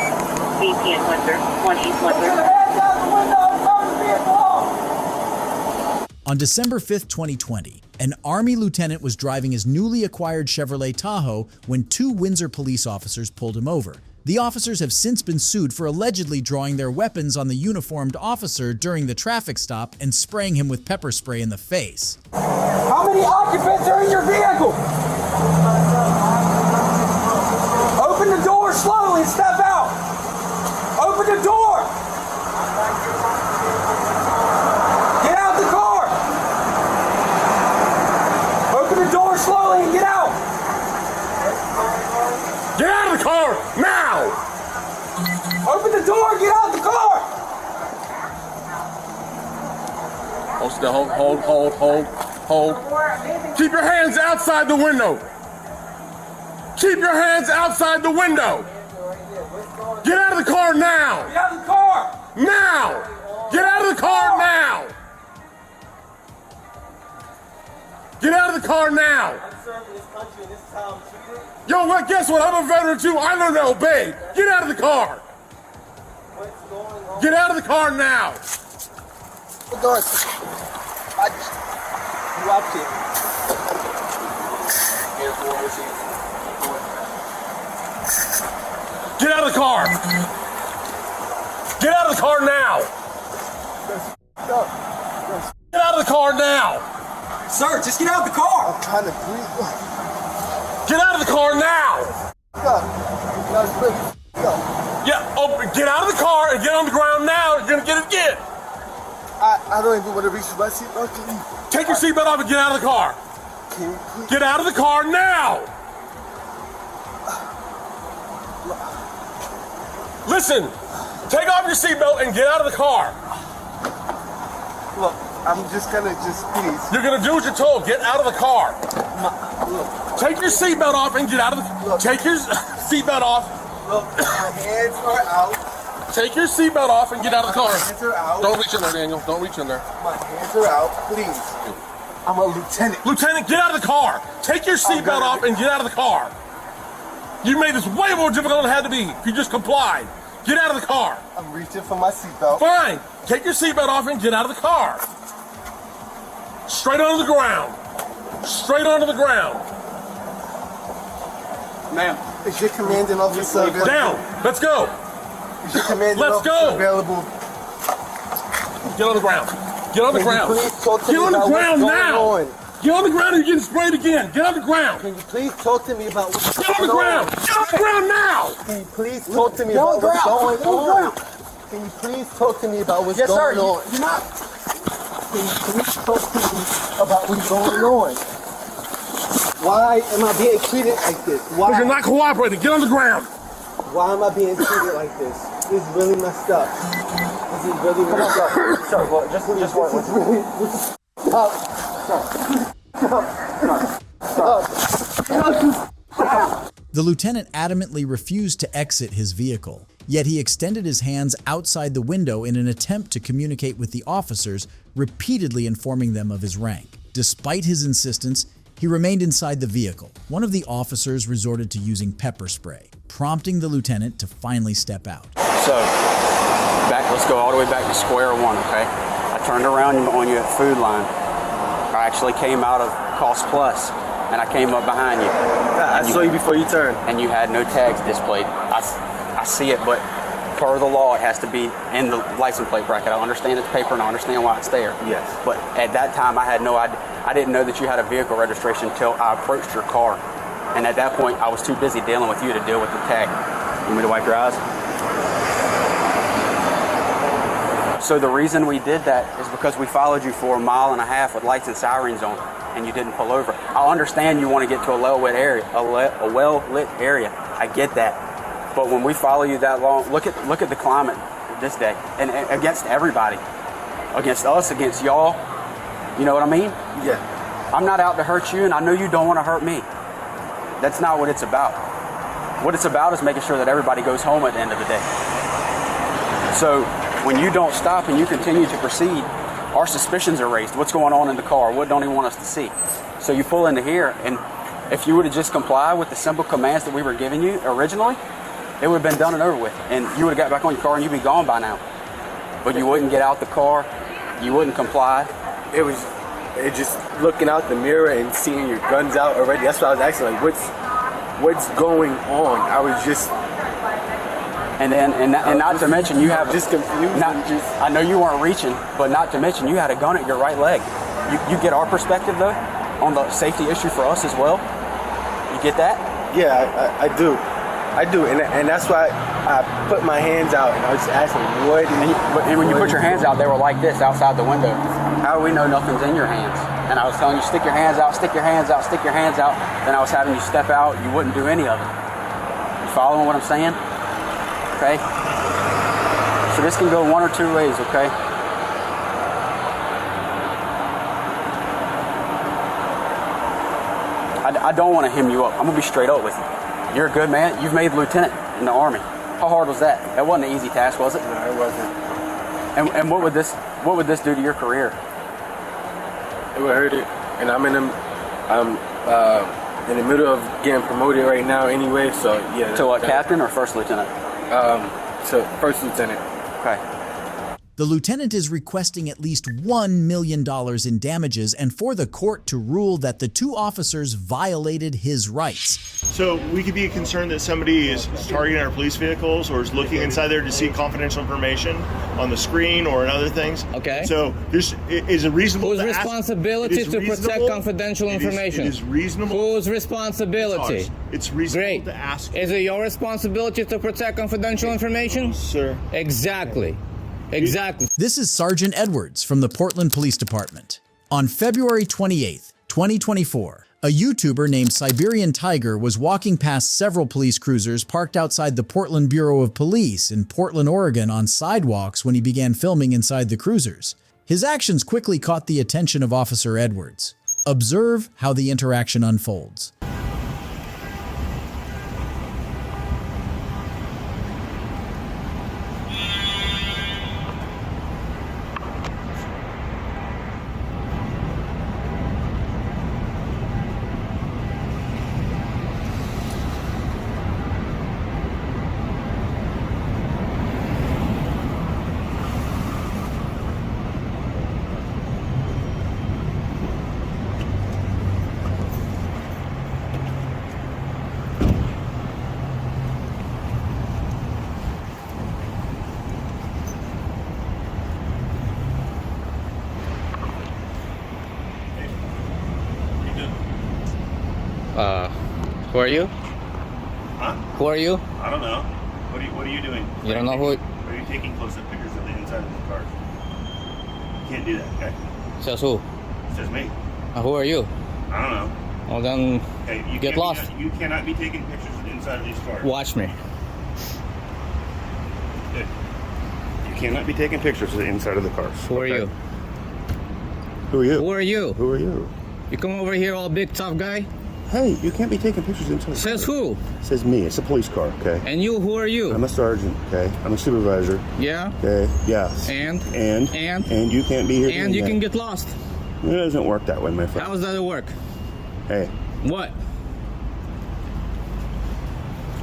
18 Windsor, 1 East Put your Windsor. hands out the window! Turn the vehicle off! On December 5th, 2020, an Army lieutenant was driving his newly acquired Chevrolet Tahoe when two Windsor police officers pulled him over. The officers have since been sued for allegedly drawing their weapons on the uniformed officer during the traffic stop and spraying him with pepper spray in the face. How many occupants are in your vehicle? Open the door slowly and step out. Open the door. Get out the car. Open the door slowly and get out. Get out of the car now! Open the door, get out the car. Hold. Keep your hands outside the window. Keep your hands outside the window. Get out of the car now. Get out of the car. Now. Get out of the car now. Get out of the car now. I'm serving this country and this is how I'm treated. Yo, what? Guess what? I'm a veteran too. I learned to obey. Get out of the car. What's going on? Get out of the car now. Hold on. You up here? Get out of the car. Get out of the car now. Get out of the car now. Sir, just get out of the car. I'm trying to breathe. Get out of the car now. Yeah, get out of the car and get on the ground now. You're gonna get it again. I don't even want to reach my seatbelt. Take your seatbelt off and get out of the car. Can you please? Get out of the car now. Listen, take off your seatbelt and get out of the car. Look, I'm just gonna please. You're gonna do what you're told. Get out of the car. Look, Take your seatbelt off and get out of the. Take your seatbelt off. look, my hands are out. Take your seatbelt off and get out of the car. My hands are out. Don't reach in there, Daniel. Don't reach in there. My hands are out, please. I'm a lieutenant. Lieutenant, get out of the car. Take your seatbelt off and get out of the car. You made this way more difficult than it had to be. If you just complied. Get out of the car. I'm reaching for my seatbelt. Fine. Take your seatbelt off and get out of the car. Straight onto the ground. Straight onto the ground. Ma'am. Is your commanding officer available? Down. Let's go. Is your commanding Let's officer go. available? Get on the ground. Get on the Can ground. you please talk to Get me on the about ground what's now. going on? Get on the ground or you're getting sprayed again. Get on the ground. Can you please talk to me about what's Get on the ground. Get on the ground now. Can you please talk to me about what's going on? Can you please talk to me about what's going on? You're not. Can you please talk to me about what's going on? Why am I being treated like this? Because you're not cooperating. Get on the ground. Why am I being treated like this? This is really messed up. This is really messed up. Sir, well, just one. Stop. The lieutenant adamantly refused to exit his vehicle. Yet he extended his hands outside the window in an attempt to communicate with the officers, repeatedly informing them of his rank. Despite his insistence, he remained inside the vehicle. One of the officers resorted to using pepper spray, prompting the lieutenant to finally step out. So, let's go all the way back to square one, okay? I turned around on you at Food Line. I actually came out of Cost Plus, and I came up behind you. I saw you before you turned. And you had no tags displayed. I see it, but per the law, it has to be in the license plate bracket. I understand it's paper, and I understand why it's there. Yes. But at that time, I had no idea. I didn't know that you had a vehicle registration until I approached your car. And at that point, I was too busy dealing with you to deal with the tag. You want me to wipe your eyes? So the reason we did that is because we followed you for 1.5 miles with lights and sirens on, and you didn't pull over. I understand you want to get to a well-lit area, I get that. But when we follow you that long, look at the climate this day, and against everybody, against us, against y'all. You know what I mean? Yeah. I'm not out to hurt you, and I know you don't want to hurt me. That's not what it's about. What it's about is making sure that everybody goes home at the end of the day. So when you don't stop and you continue to proceed, our suspicions are raised. What's going on in the car? What don't he want us to see? So you pull into here, and if you would have just complied with the simple commands that we were giving you originally, it would have been done and over with, and you would have got back on your car and you'd be gone by now. But you wouldn't get out the car, you wouldn't comply. It just looking out the mirror and seeing your guns out already. That's what I was asking, like, what's going on? I was just... And not to mention you have... Just confused. I know you weren't reaching, but not to mention you had a gun at your right leg. You get our perspective, though, on the safety issue for us as well? You get that? Yeah, I do. I do, and that's why I put my hands out, and I was just asking, what? And when you put your hands out, they were like this outside the window. How do we know nothing's in your hands? And I was telling you, stick your hands out, stick your hands out, stick your hands out. Then I was having you step out, you wouldn't do any of it. You following what I'm saying? Okay? So this can go one or two ways, okay? I don't want to hem you up. I'm going to be straight up with you. You're a good man. You've made lieutenant in the Army. How hard was that? That wasn't an easy task, was it? No, it wasn't. And what would this do to your career? It would hurt it. And I'm in the middle of getting promoted right now anyway, so yeah. To what, captain or first lieutenant? To first lieutenant. Okay. The lieutenant is requesting at least $1 million in damages and for the court to rule that the two officers violated his rights. So we could be concerned that somebody is targeting our police vehicles or is looking inside there to see confidential information on the screen or in other things. Okay. So this is a reasonable. Whose responsibility to protect confidential information? It is reasonable. Whose responsibility? It's reasonable Great. to ask. Is it your responsibility to protect confidential information? Sir. Exactly. Exactly. This is Sergeant Edwards from the Portland Police Department. On February 28, 2024, a YouTuber named Siberian Tiger was walking past several police cruisers parked outside the Portland Bureau of Police in Portland, Oregon on sidewalks when he began filming inside the cruisers. His actions quickly caught the attention of Officer Edwards. Observe how the interaction unfolds. Who are you? Huh? Who are you? I don't know. What are you doing? You don't know who? Are you taking close-up pictures of the inside of the car? You can't do that, okay? Says who? Says me. Who are you? I don't know. Well then, Okay, you get lost. You cannot be taking pictures of the inside of these cars. Watch me. You cannot be taking pictures of the inside of the cars. Who are you? Who are you? Who are you? Who are you? You come over here all big tough guy? Hey, you can't be taking pictures inside. Says who? Says me. It's a police car, okay? And you, who are you? I'm a sergeant, okay? I'm a supervisor. Yeah? Okay, yes. And you can't be here. And you can get lost. It doesn't work that way, my friend. How does that work? Hey. What?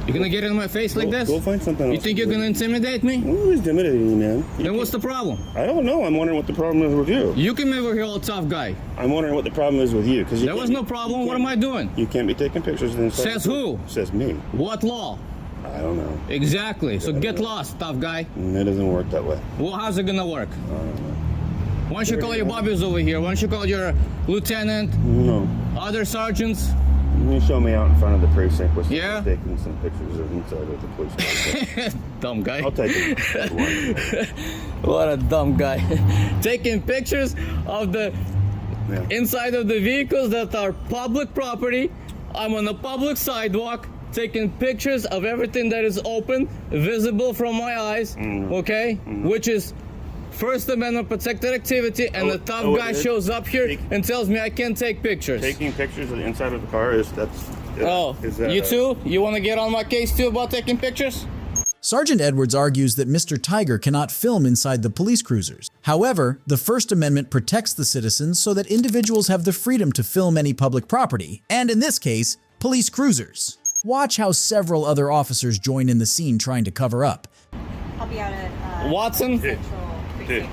You're gonna get in my face like this? Go find something else. You think you're gonna intimidate me? Who's intimidating you, man? Then what's the problem? I don't know. I'm wondering what the problem is with you. You came over here all tough guy. I'm wondering what the problem is with you. Because there was no problem. What am I doing? You can't be taking pictures inside. Says who? Says me. What law? I don't know. Exactly. So get lost, tough guy. It doesn't work that way. Well, how's it gonna work? Why don't you call your bobbies over here? Why don't you call your lieutenant? No. Other sergeants? You show me out in front of the precinct with taking some pictures of inside of the police car. Dumb guy. I'll take it. What a dumb guy. Taking pictures of the inside of the vehicles that are public property. I'm on a public sidewalk taking pictures of everything that is open, visible from my eyes, okay? Which is First Amendment protected activity, and the tough guy shows up here and tells me I can't take pictures. Taking pictures of the inside of the car is you too? You want to get on my case too about taking pictures? Sergeant Edwards argues that Mr. Tiger cannot film inside the police cruisers. However, the First Amendment protects the citizens so that individuals have the freedom to film any public property, and in this case, police cruisers. Watch how several other officers join in the scene trying to cover up. I'll be out at Watson?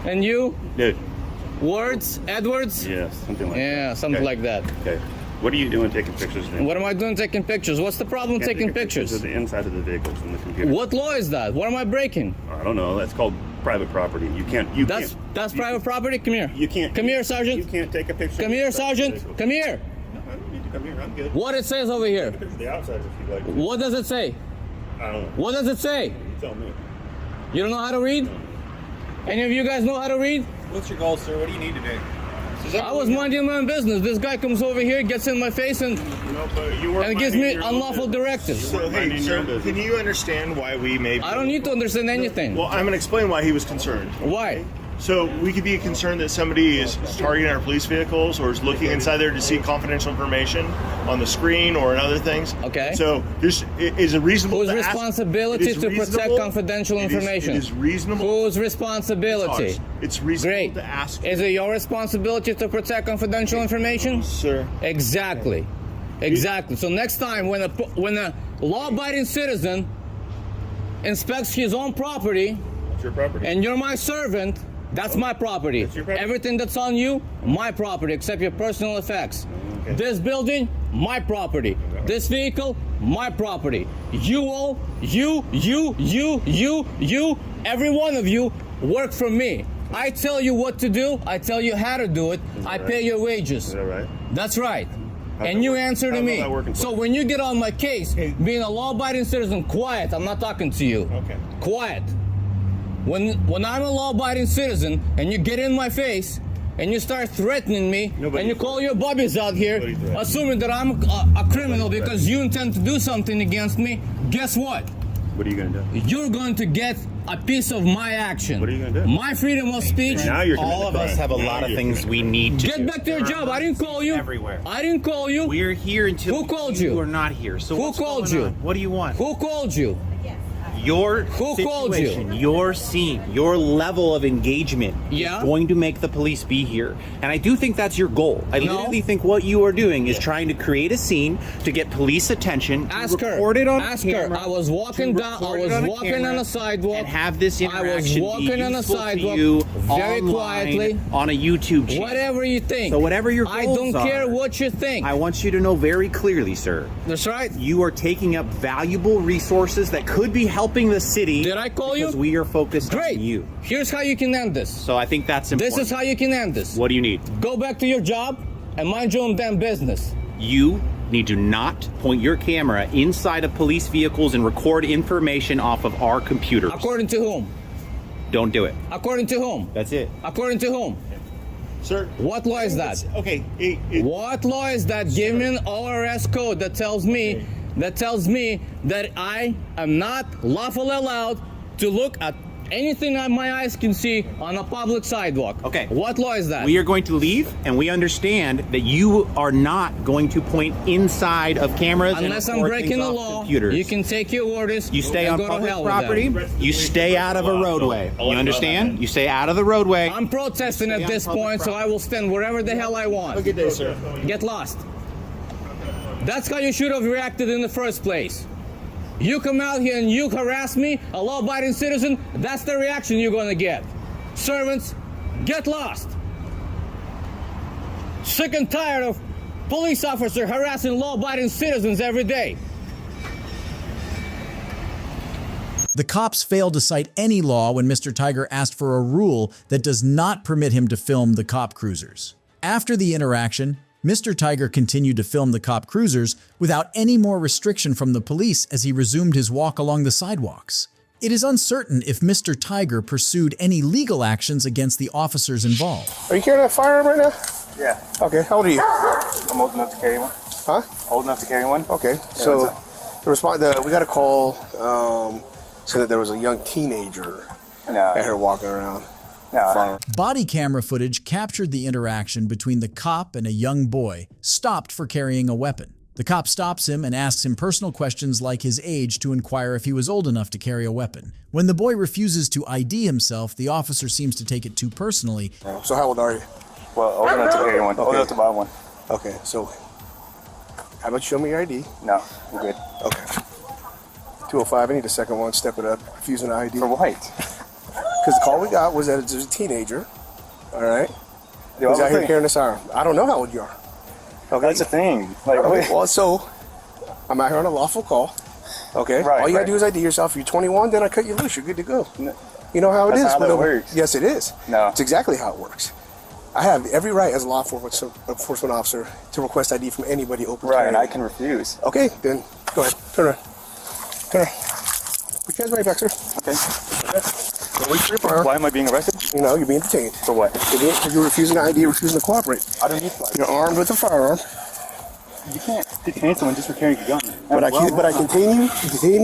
And you? Dude. Words? Edwards? Yeah, something like that. Yeah, something like that. Okay. What are you doing taking pictures then? What am I doing taking pictures? What's the problem taking pictures? Of the inside of the vehicles in the computer. What law is that? What am I breaking? I don't know. That's called private property. You can't. That's private property? Come here. You can't. Come here, Sergeant. You can't take a picture. Come here, Sergeant. Come here. No, I don't need to come here. I'm good. What it says over here? Take a picture of the outside if you like. What does it say? I don't know. What does it say? You tell me. You don't know how to read? No. Any of you guys know how to read? What's your goal, sir? What do you need today? I was minding my own business. This guy comes over here, gets in my face, and gives me unlawful directives. So, hey, sir, can you understand why we may... I don't need to understand anything. Well, I'm going to explain why he was concerned. Why? So we could be concerned that somebody is targeting our police vehicles or is looking inside there to see confidential information on the screen or in other things. Okay. So this is a reasonable. Whose responsibility to protect confidential information? It is reasonable. Whose responsibility? It's reasonable to ask. Is it your responsibility to protect confidential information? Sir. Exactly. Exactly. So next time when a law-abiding citizen inspects his own property, it's your property, and you're my servant, that's my property. Everything that's on you, my property, except your personal effects. Okay. This building, my property. This vehicle, my property. You all, you, every one of you work for me. I tell you what to do. I tell you how to do it. I pay your wages. Is that right? That's right. And you answer to me. So when you get on my case, being a law-abiding citizen, quiet. I'm not talking to you. Okay. Quiet. When I'm a law-abiding citizen and you get in my face and you start threatening me and you call your bobbies out here, assuming that I'm a criminal because you intend to do something against me, guess what? What are you going to do? You're going to get a piece of my action. What are you going to do? My freedom of speech. Now you're all of us have a lot of things we need to get back to your job. I didn't call you. Everywhere. I didn't call you. We're here until who called you? You are not here. So who called you? What do you want? Who called you? Your called you? Your scene, your level of engagement is going to make the police be here. And I do think that's your goal. I literally think what you are doing is trying to create a scene to get police attention. Ask her. Ask her. I was walking down. I was walking on a sidewalk. And have this interaction. I was walking on a sidewalk very quietly on a YouTube channel. Whatever you think. So whatever your goals I don't care what you think. I want you to know very clearly, sir. That's right. You are taking up valuable resources that could be helping the city. Did I call you? Because we are focused on you. Here's how you can end this. So I think that's important. This is how you can end this. What do you need? Go back to your job and mind your own damn business. You need to not point your camera inside of police vehicles and record information off of our computers. According to whom? Don't do it. According to whom? That's it. According to whom? Sir. What law is that? Okay. What law is that? Give me an ORS code that tells me that I am not lawfully allowed to look at anything that my eyes can see on a public sidewalk. Okay. What law is that? We are going to leave, and we understand that you are not going to point inside of cameras Unless and I'm record breaking things the off law, computers. you can take your orders. You stay and on go to public hell with property. them. You stay out of a roadway. You understand? You stay out of the roadway. I'm protesting at this point, so I will stand wherever the hell I want. Good day, sir. Get lost. That's how you should have reacted in the first place. You come out here and you harass me, a law-abiding citizen, that's the reaction you're gonna get. Servants, get lost. Sick and tired of police officers harassing law-abiding citizens every day. The cops failed to cite any law when Mr. Tiger asked for a rule that does not permit him to film the cop cruisers. After the interaction, Mr. Tiger continued to film the cop cruisers without any more restriction from the police as he resumed his walk along the sidewalks. It is uncertain if Mr. Tiger pursued any legal actions against the officers involved. Are you carrying a firearm right now? Yeah. Okay, how old are you? I'm old enough to carry one. Huh? Old enough to carry one. Okay, so we got a call saying that there was a young teenager at her walking around. Body camera footage captured the interaction between the cop and a young boy stopped for carrying a weapon. The cop stops him and asks him personal questions like his age to inquire if he was old enough to carry a weapon. When the boy refuses to ID himself, the officer seems to take it too personally. So how old are you? Well, old enough to carry one. Okay. Old enough to buy one. Okay, so how about you show me your ID? No, I'm good. Okay. 205, I need a second one, step it up, refusing ID. For what? Because the call we got was that there's a teenager, all right, Yo, who's out here think- carrying this arm. I don't know how old you are. Okay. That's the thing. Like, Okay, well, so I'm out here on a lawful call. Okay. Right, All you gotta right. do is ID yourself. If you're 21, then I cut you loose. You're good to go. You know how it That's is. not how that but works. Yes, it is. No. It's exactly how it works. I have every right as a law enforcement officer to request ID from anybody open right, carrying. and I can refuse. Okay, then go ahead. Turn around. Turn around. Put your hands right back, sir. Okay. Don't wait for your firearm. Why am I being arrested? You know, you're being detained. For what? You're refusing ID, refusing to cooperate. I don't need to. You're armed with a firearm. You can't detain someone just for carrying a gun. But I detain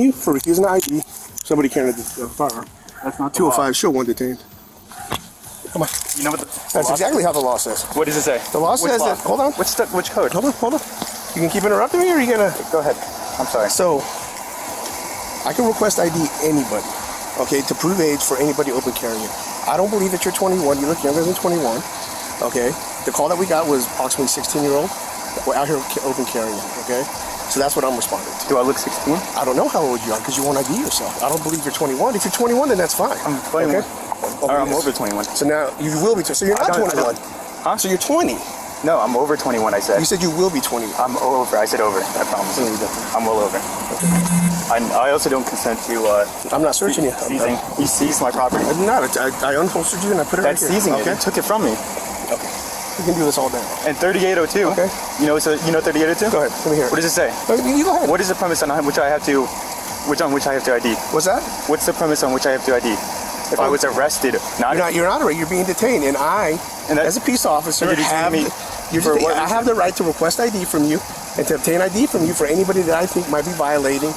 you for refusing ID. Somebody carrying a firearm. That's not 205, show one detained. Come on. You know what? That's exactly how the law says. What does it say? The law Which says law? that. Hold on. Which code? Hold on. You can keep interrupting me, or are you gonna? Go ahead. I'm sorry. So, I can request ID anybody, okay, to prove age for anybody open carrying. I don't believe that you're 21. You look younger than 21. Okay. The call that we got was approximately 16-year-old. We're out here open carrying. Okay. So that's what I'm responding to. Do I look 16? I don't know how old you are because you won't ID yourself. I don't believe you're 21. If you're 21, then that's fine. I'm 21. Okay? I'm over 21. So now you will be. So you're not 21. Huh? So you're 20. No, I'm over 21, I said. You said you will be 20. I'm over. I said over. I promise. I'm well over. I also don't consent to I'm not searching you. seizing. You seized my property. I'm not. I unholstered you and I put it That's right here. seizing it. Okay. You took it from me. Okay. We can do this all day. And 3802. Okay. You know 3802? Go ahead. Let me hear it. What does it say? You go ahead. What is the premise on which I have to ID? What's that? What's the premise on which I have to ID? If I was arrested, You're not arrested. You're being detained, and as a peace officer, you're detaining me for what I have the right to request ID from you and to obtain ID from you for anybody that I think might be violating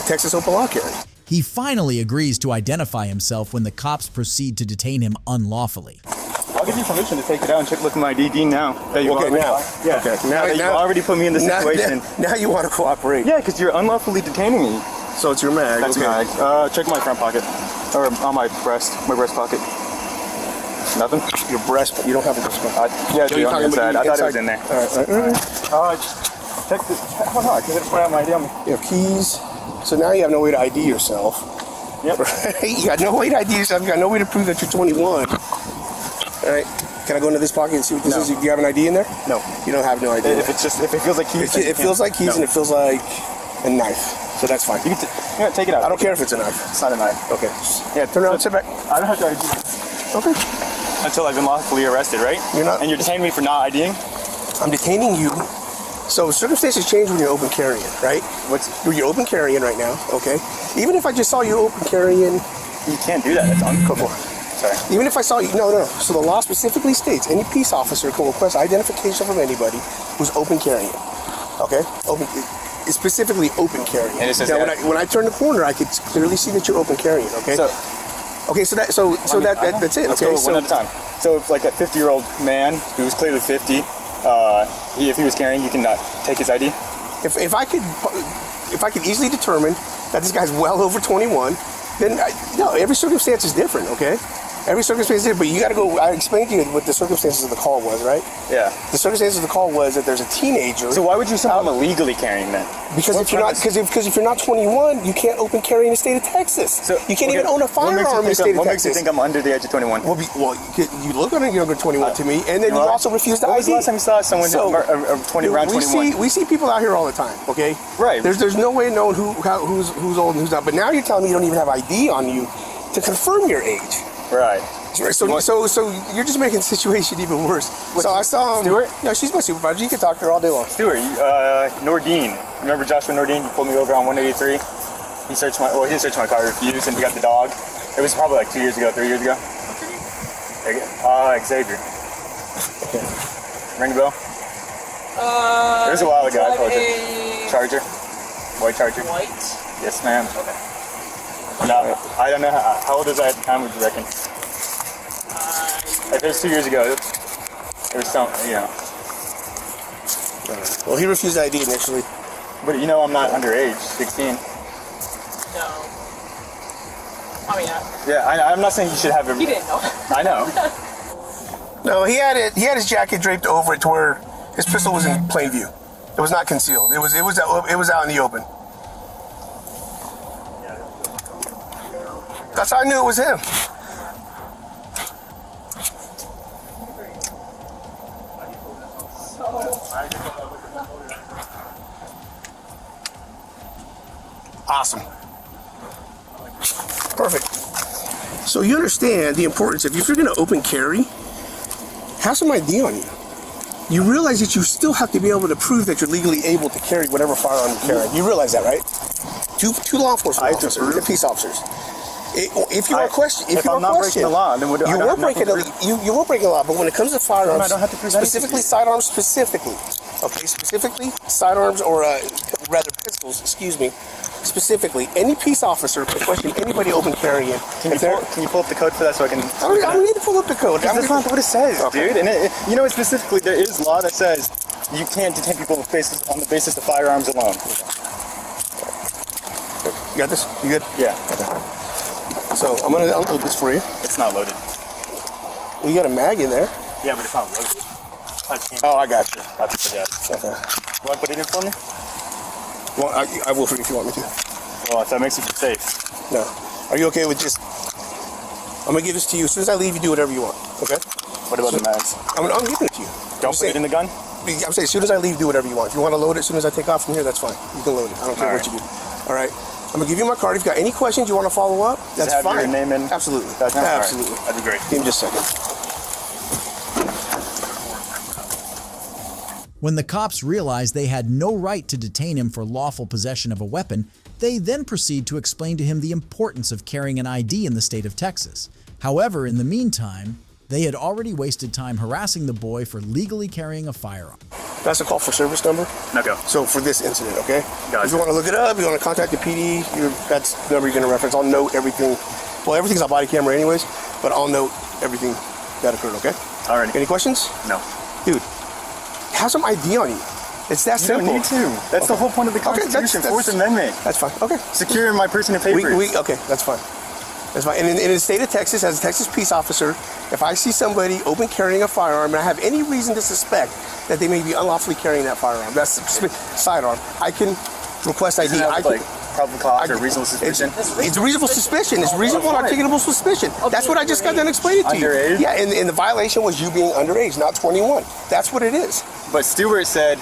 Texas open law carry. He finally agrees to identify himself when the cops proceed to detain him unlawfully. I'll give you permission to take it out and look at my ID now. That you already, now. Yeah. Okay. Now that you already put me in this situation. Now you want to cooperate. Yeah, because you're unlawfully detaining me. So it's your mag. That's okay. mag. Check my front pocket. Or on my breast pocket. Nothing? Your breast, but you don't have a breast pocket. Yeah, I do on the inside. I thought it was in there. All right. Check this. Hold on, I can just put out my ID on me. You have keys. So now you have no way to ID yourself. Yep. Right? You got no way to ID yourself. You got no way to prove that you're 21. All right. Can I go into this pocket and see what this is? Do you have an ID in there? No. You don't have no ID. If it feels like keys. It feels like keys and it feels like a knife. So that's fine. You can take it out. I don't care if it's a knife. It's not a knife. Okay. Yeah, turn around, sit back. I don't have to ID. Okay. Until I've been lawfully arrested, right? You're not. And you're detaining me for not IDing? I'm detaining you. So circumstances change when you're open carrying, right? When you're open carrying right now, okay? Even if I just saw you open carrying. You can't do that. That's uncookable. Sorry. Even if I saw you, no. So the law specifically states any peace officer can request identification from anybody who's open carrying. Okay? It's specifically open carrying. And it says now, when I turn the corner, I could clearly see that you're open carrying. Okay. So, Okay, so that's it. Let's Okay, go one at a time. So if like a 50-year-old man who's clearly 50, if he was carrying, you can take his ID. If I could easily determine that this guy's well over 21, then every circumstance is different. Okay. Every circumstance is different, but you got to go. I explained to you what the circumstances of the call was, right? Yeah. The circumstances of the call was that there's a teenager. So why would you say I'm illegally carrying then? Because if you're not 21, you can't open carry in the state of Texas. So you can't even own a firearm in the state of Texas. What makes you think I'm under the age of 21? Well, you look younger 21 to me, and then you also refuse to ID. When was the last time you saw someone around 21? We see people out here all the time. Okay. Right. There's no way of knowing who's old and who's not. But now you're telling me you don't even have ID on you to confirm your age. Right. So you're just making the situation even worse. So I saw Stuart? No, she's my supervisor. You can talk to her all day long. Stuart, Nordine. Remember Joshua Nordine? You pulled me over on 183. He searched my car, refused, and he got the dog. It was probably like 2 years ago, 3 years ago. Xavier. Ring the bell? It was a while ago. I told you. Charger. White Charger. White? Yes, ma'am. Okay. No, I don't know how old is I at the time, would you reckon? If it was 2 years ago, there was some, Well, he refused ID initially. But I'm not underage, 16. No. I mean, Yeah, I'm not saying you should have he didn't know. I know. No, he had his jacket draped over it to where his pistol was in plain view. It was not concealed. It was out in the open. That's how I knew it was him. Awesome. Perfect. So you understand the importance of, if you're going to open carry, have some ID on you. You realize that you still have to be able to prove that you're legally able to carry whatever firearm you carry. You realize that, right? Two law enforcement officers, the peace officers. If you are questioned, if I'm not breaking the law, then you were breaking the law. But when it comes to firearms, I don't have to prove specifically sidearms, specifically sidearms, or rather pistols. Excuse me. Specifically, any peace officer can question anybody open carrying. Can you pull up the code for that so I can? I don't need to pull up the code. That's not what it says, dude. And specifically, there is law that says you can't detain people on the basis of firearms alone. You got this? You good? Yeah. Okay. So I'm gonna unload this for you. It's not loaded. Well, you got a mag in there. Yeah, but it's not loaded. I got you. Okay. You want to put it in for me? Well, I will for you if you want me to. Well, if that makes you feel safe. No. Are you okay with just? I'm gonna give this to you. As soon as I leave, you do whatever you want. Okay? What about the mags? I'm giving it to you. Don't put it in the gun? I'm saying as soon as I leave, do whatever you want. If you want to load it as soon as I take off from here, that's fine. You can load it. I don't care what you do. All right. I'm gonna give you my card. If you've got any questions you want to follow up, that's fine. Your name in? Absolutely. Absolutely. That'd be great. Give me just a second. When the cops realized they had no right to detain him for lawful possession of a weapon, they then proceed to explain to him the importance of carrying an ID in the state of Texas. However, in the meantime, they had already wasted time harassing the boy for legally carrying a firearm. That's a call for service number? No go. So for this incident, okay? Gotcha. If you want to look it up, you want to contact the PD, that's the number you're going to reference. I'll note everything. Well, everything's on body camera anyways, but I'll note everything that occurred, okay? Alrighty. Any questions? No. Dude, have some ID on you. It's that simple. You don't need to. That's the whole point of the Constitution, Fourth Amendment. That's fine. Okay. Securing my person and papers. Okay, that's fine. That's fine. And in the state of Texas, as a Texas peace officer, if I see somebody open carrying a firearm and I have any reason to suspect that they may be unlawfully carrying that firearm, that's sidearm, I can request ID. Probable cause or reasonable suspicion? It's reasonable suspicion. It's reasonable and articulable suspicion. That's what I just got done explaining to you. Underage? Yeah, and the violation was you being underage, not 21. That's what it is. But Stewart said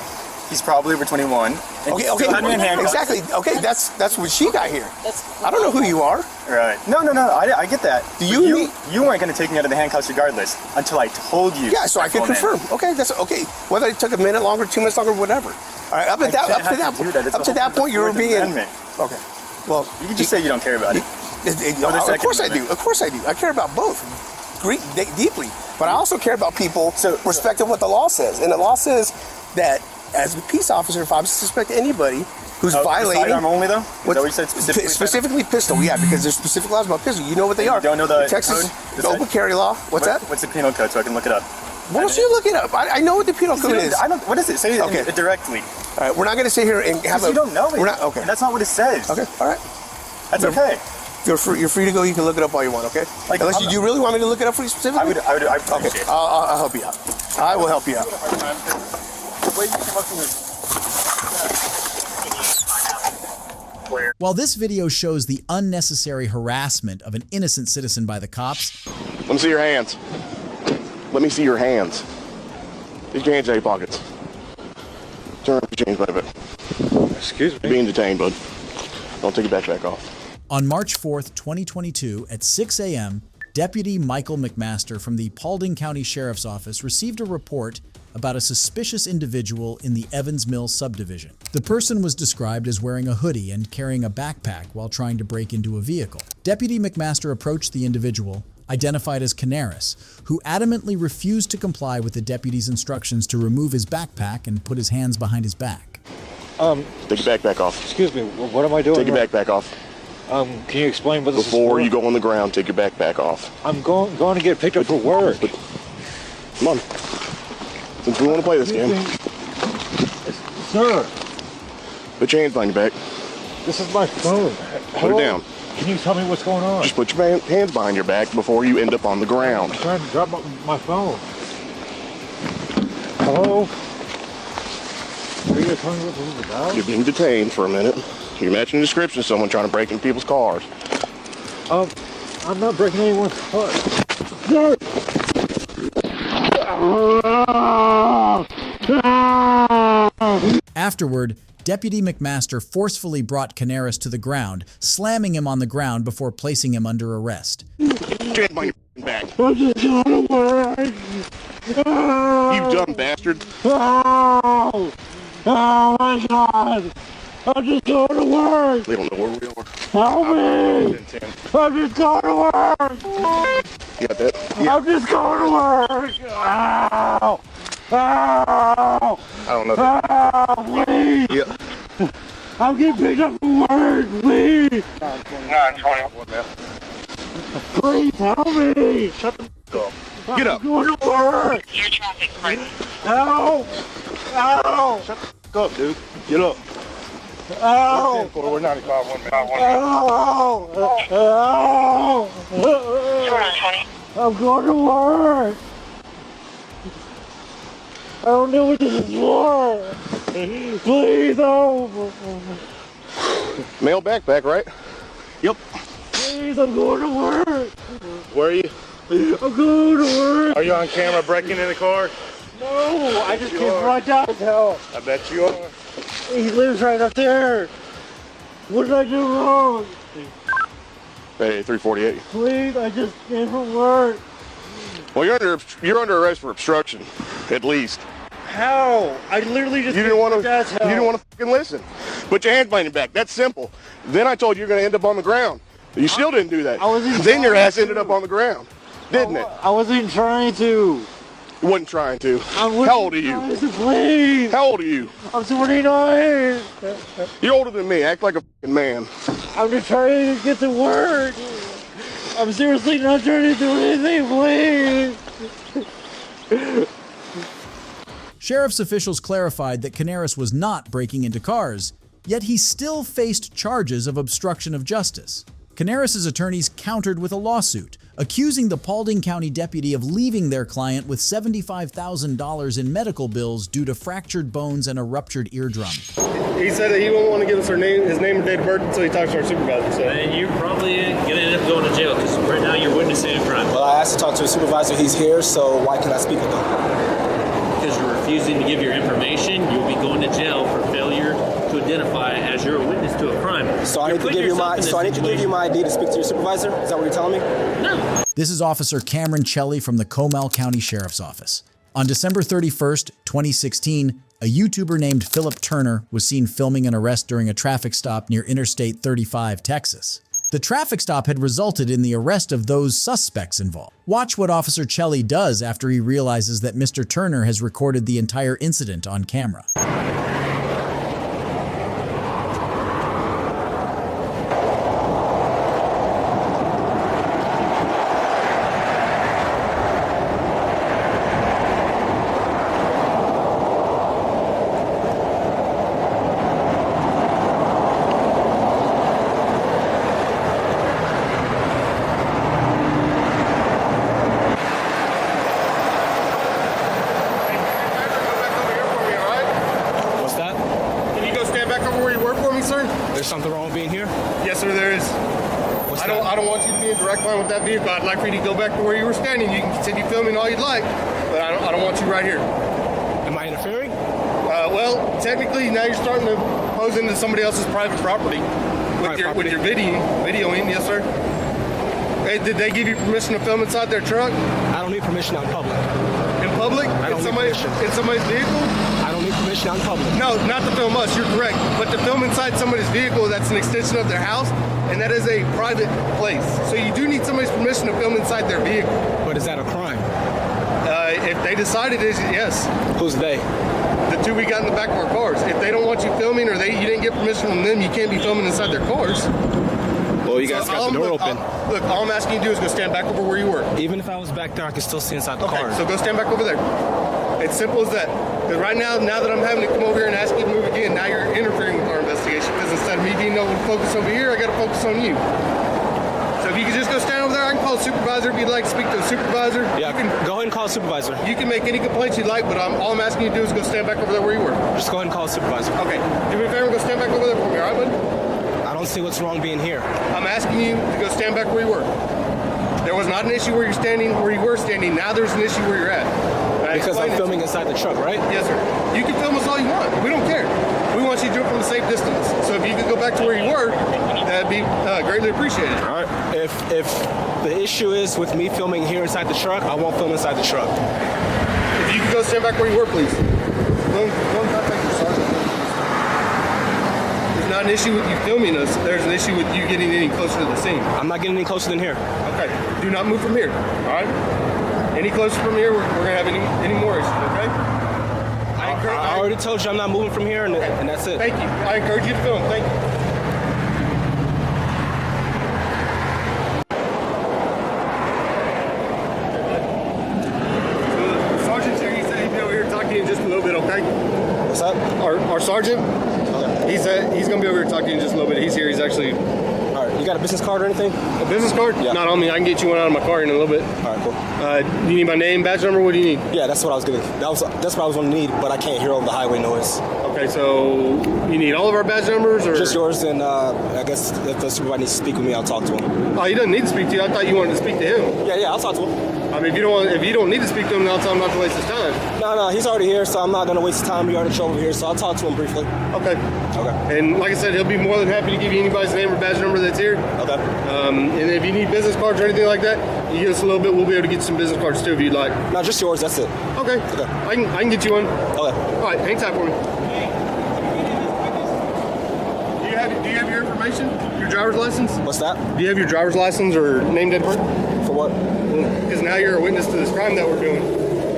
he's probably over 21. Okay, exactly. Okay, that's what she got here. I don't know who you are. Right. No, I get that. You weren't going to take me out of the handcuffs regardless until I told you. Yeah, so I could confirm. Okay, that's okay. Whether it took a minute longer, 2 minutes longer, whatever. All right, up to that point, you were being. Okay. Well, you can just say you don't care about it. Of course I do. Of course I do. I care about both deeply, but I also care about people respecting what the law says. And the law says that as a peace officer, if I suspect anybody who's violating. Sidearm only though? Is that what you said specifically? Specifically pistol, yeah, because there's specific laws about pistol. You know what they are. You don't know the Texas code? the open carry law. What's that? What's the penal code so I can look it up? Why don't you look it up? I know what the penal code is. I don't. What is it? Say it directly. All right, we're not going to sit here and have you don't know it. We're not okay. That's not what it says. Okay, all right. That's okay. You're free to go. You can look it up all you want. Okay. Like, unless you really want me to look it up for you specifically. I would. Okay. I'll help you out. I will help you out. While this video shows the unnecessary harassment of an innocent citizen by the cops, Let me see your hands. Let me see your hands. These your hands out of your pockets. Turn up your chains, baby. Excuse me. You're being detained, bud. Don't take your backpack off. on March 4th, 2022 at 6 a.m., Deputy Michael McMaster from the Paulding County Sheriff's Office received a report about a suspicious individual in the Evans Mills subdivision. The person was described as wearing a hoodie and carrying a backpack while trying to break into a vehicle. Deputy McMaster approached the individual, identified as Canaris, who adamantly refused to comply with the deputy's instructions to remove his backpack and put his hands behind his back. Take your backpack off. Excuse me, what am I doing? Take your backpack off. Can you explain what this is Before for? you go on the ground, take your backpack off. I'm going to get picked up for work. Come on. Since we want to play this game. Sir. Put your hands behind your back. This is my phone. Put it down. Can you tell me what's going on? Just put your hands behind your back before you end up on the ground. I'm trying to drop my phone. Hello? Are you going to tell me what this is about? You're being detained for a minute. You're matching the description of someone trying to break into people's cars. I'm not breaking anyone's car. Sir! Afterward, Deputy McMaster forcefully brought Canaris to the ground, slamming him on the ground before placing him under arrest. Stand by your back. I'm just going to work. You dumb bastard. Oh my God. I'm just going to work. They don't know where we are. Help me. I'm just going to work. You got that? Yeah. I'm just going to work. Ow. Ow. I don't know that. Ow, please. Yeah. I'm getting picked up from work, please. 921. Please help me. Shut the up. Get up. I'm going to work. Your traffic pardon. Ow. Ow. Shut the fuck up, dude. Get up. Ow. We're 95, 1 minute. Ow. Ow. 220. I'm going to work. I don't know what this is for. Please help. Male backpack, right? Yep. Please, I'm going to work. Where are you? I'm going to work. Are you on camera breaking in the car? No, I just came right downtown. I bet you are. He lives right up there. What did I do wrong? Hey, 348. Please, I just came from work. Well, you're under arrest for obstruction, at least. How? I literally just You didn't want to. That's how. You didn't want to fucking listen. Put your hands behind your back. That's simple. Then I told you you're going to end up on the ground. You still didn't do that. Then your ass ended up on the ground, didn't it? I wasn't trying to. You wasn't trying to. How old are you? Please. How old are you? I'm 29. You're older than me. Act like a fucking man. I'm just trying to get to work. I'm seriously not trying to do anything, please. Sheriff's officials clarified that Canaris was not breaking into cars, yet he still faced charges of obstruction of justice. Canaris' attorneys countered with a lawsuit, accusing the Paulding County deputy of leaving their client with $75,000 in medical bills due to fractured bones and a ruptured eardrum. He said that he won't want to give us his name and date of birth until he talks to our supervisor. So. And you're probably going to end up going to jail because right now you're witnessing a crime. Well, I asked to talk to a supervisor. He's here, so why can't I speak with him? Because you're refusing to give your information, you'll be going to jail for failure to identify as you're a witness to a crime. So I need to give you my ID to speak to your supervisor? Is that what you're telling me? No. This is Officer Cameron Chelly from the Comal County Sheriff's Office. On December 31st, 2016, a YouTuber named Philip Turner was seen filming an arrest during a traffic stop near Interstate 35, Texas. The traffic stop had resulted in the arrest of those suspects involved. Watch what Officer Chelly does after he realizes that Mr. Turner has recorded the entire incident on camera. There's something wrong with being here? Yes, sir, there is. I don't want you to be in direct line with that vehicle. I'd like for you to go back to where you were standing. You can continue filming all you'd like, but I don't want you right here. Am I interfering? Well, technically, now you're starting to pose into somebody else's private property with your videoing. Yes, sir. Hey, did they give you permission to film inside their truck? I don't need permission out in public. In public? I don't need permission. In somebody's vehicle? I don't need permission out in public. No, not to film us. You're correct. But to film inside somebody's vehicle, that's an extension of their house, and that is a private place. So you do need somebody's permission to film inside their vehicle. But is that a crime? If they decide it is, yes. Who's they? The two we got in the back of our cars. If they don't want you filming or you didn't get permission from them, you can't be filming inside their cars. Well, you guys got the door open. Look, all I'm asking you to do is go stand back over where you were. Even if I was back there, I could still see inside the car. Okay, so go stand back over there. It's simple as that. Because right now that I'm having to come over here and ask you to move again, now you're interfering with our investigation. Because instead of me being able to focus over here, I got to focus on you. So if you could just go stand over there, I can call a supervisor if you'd like to speak to a supervisor. Yeah, go ahead and call a supervisor. You can make any complaints you'd like, but all I'm asking you to do is go stand back over there where you were. Just go ahead and call a supervisor. Okay. Do me a favor and go stand back over there for me, all right, bud? I don't see what's wrong being here. I'm asking you to go stand back where you were. There was not an issue where you were standing. Now there's an issie where you're at. Because I'm filming inside the truck, right? Yes, sir. You can film us all you want. We don't care. We want you to do it from a safe distance. So if you could go back to where you were, that'd be greatly appreciated. All right. If the issue is with me filming here inside the truck, I won't film inside the truck. If you could go stand back where you were, please. Go contact your sergeant. There's not an issue with you filming us. There's an issue with you getting any closer to the scene. I'm not getting any closer than here. Okay. Do not move from here. All right? Any closer from here, we're going to have any more issues, okay? I already told you I'm not moving from here, and that's it. Thank you. I encourage you to film. Thank you. So the sergeant's here. He said he'd be over here talking to you in just a little bit, okay? What's up? Our sergeant? Okay. He's going to be over here talking to you in just a little bit. He's here. He's actually... All right. You got a business card or anything? A business card? Yeah. Not on me. I can get you one out of my car in a little bit. All right, cool. You need my name, badge number? What do you need? Yeah, that's what I was gonna. That's what I was gonna need, but I can't hear over the highway noise. Okay, so you need all of our badge numbers, or just yours? And I guess if the supervisor needs to speak with me, I'll talk to him. Oh, he doesn't need to speak to you. I thought you wanted to speak to him. Yeah, I'll talk to him. I mean, if you don't need to speak to him, then I'll tell him not to waste his time. No, he's already here, so I'm not gonna waste his time. He already drove over here, so I'll talk to him briefly. Okay. And like I said, he'll be more than happy to give you anybody's name or badge number that's here. Okay. And if you need business cards or anything like that, you give us a little bit, we'll be able to get some business cards too if you'd like. No, just yours, that's it. Okay. I can get you one. Okay. All right, hang tight for me. Do you have your information? Your driver's license? What's that? Do you have your driver's license or name, date, birth? For what? Because now you're a witness to this crime that we're doing.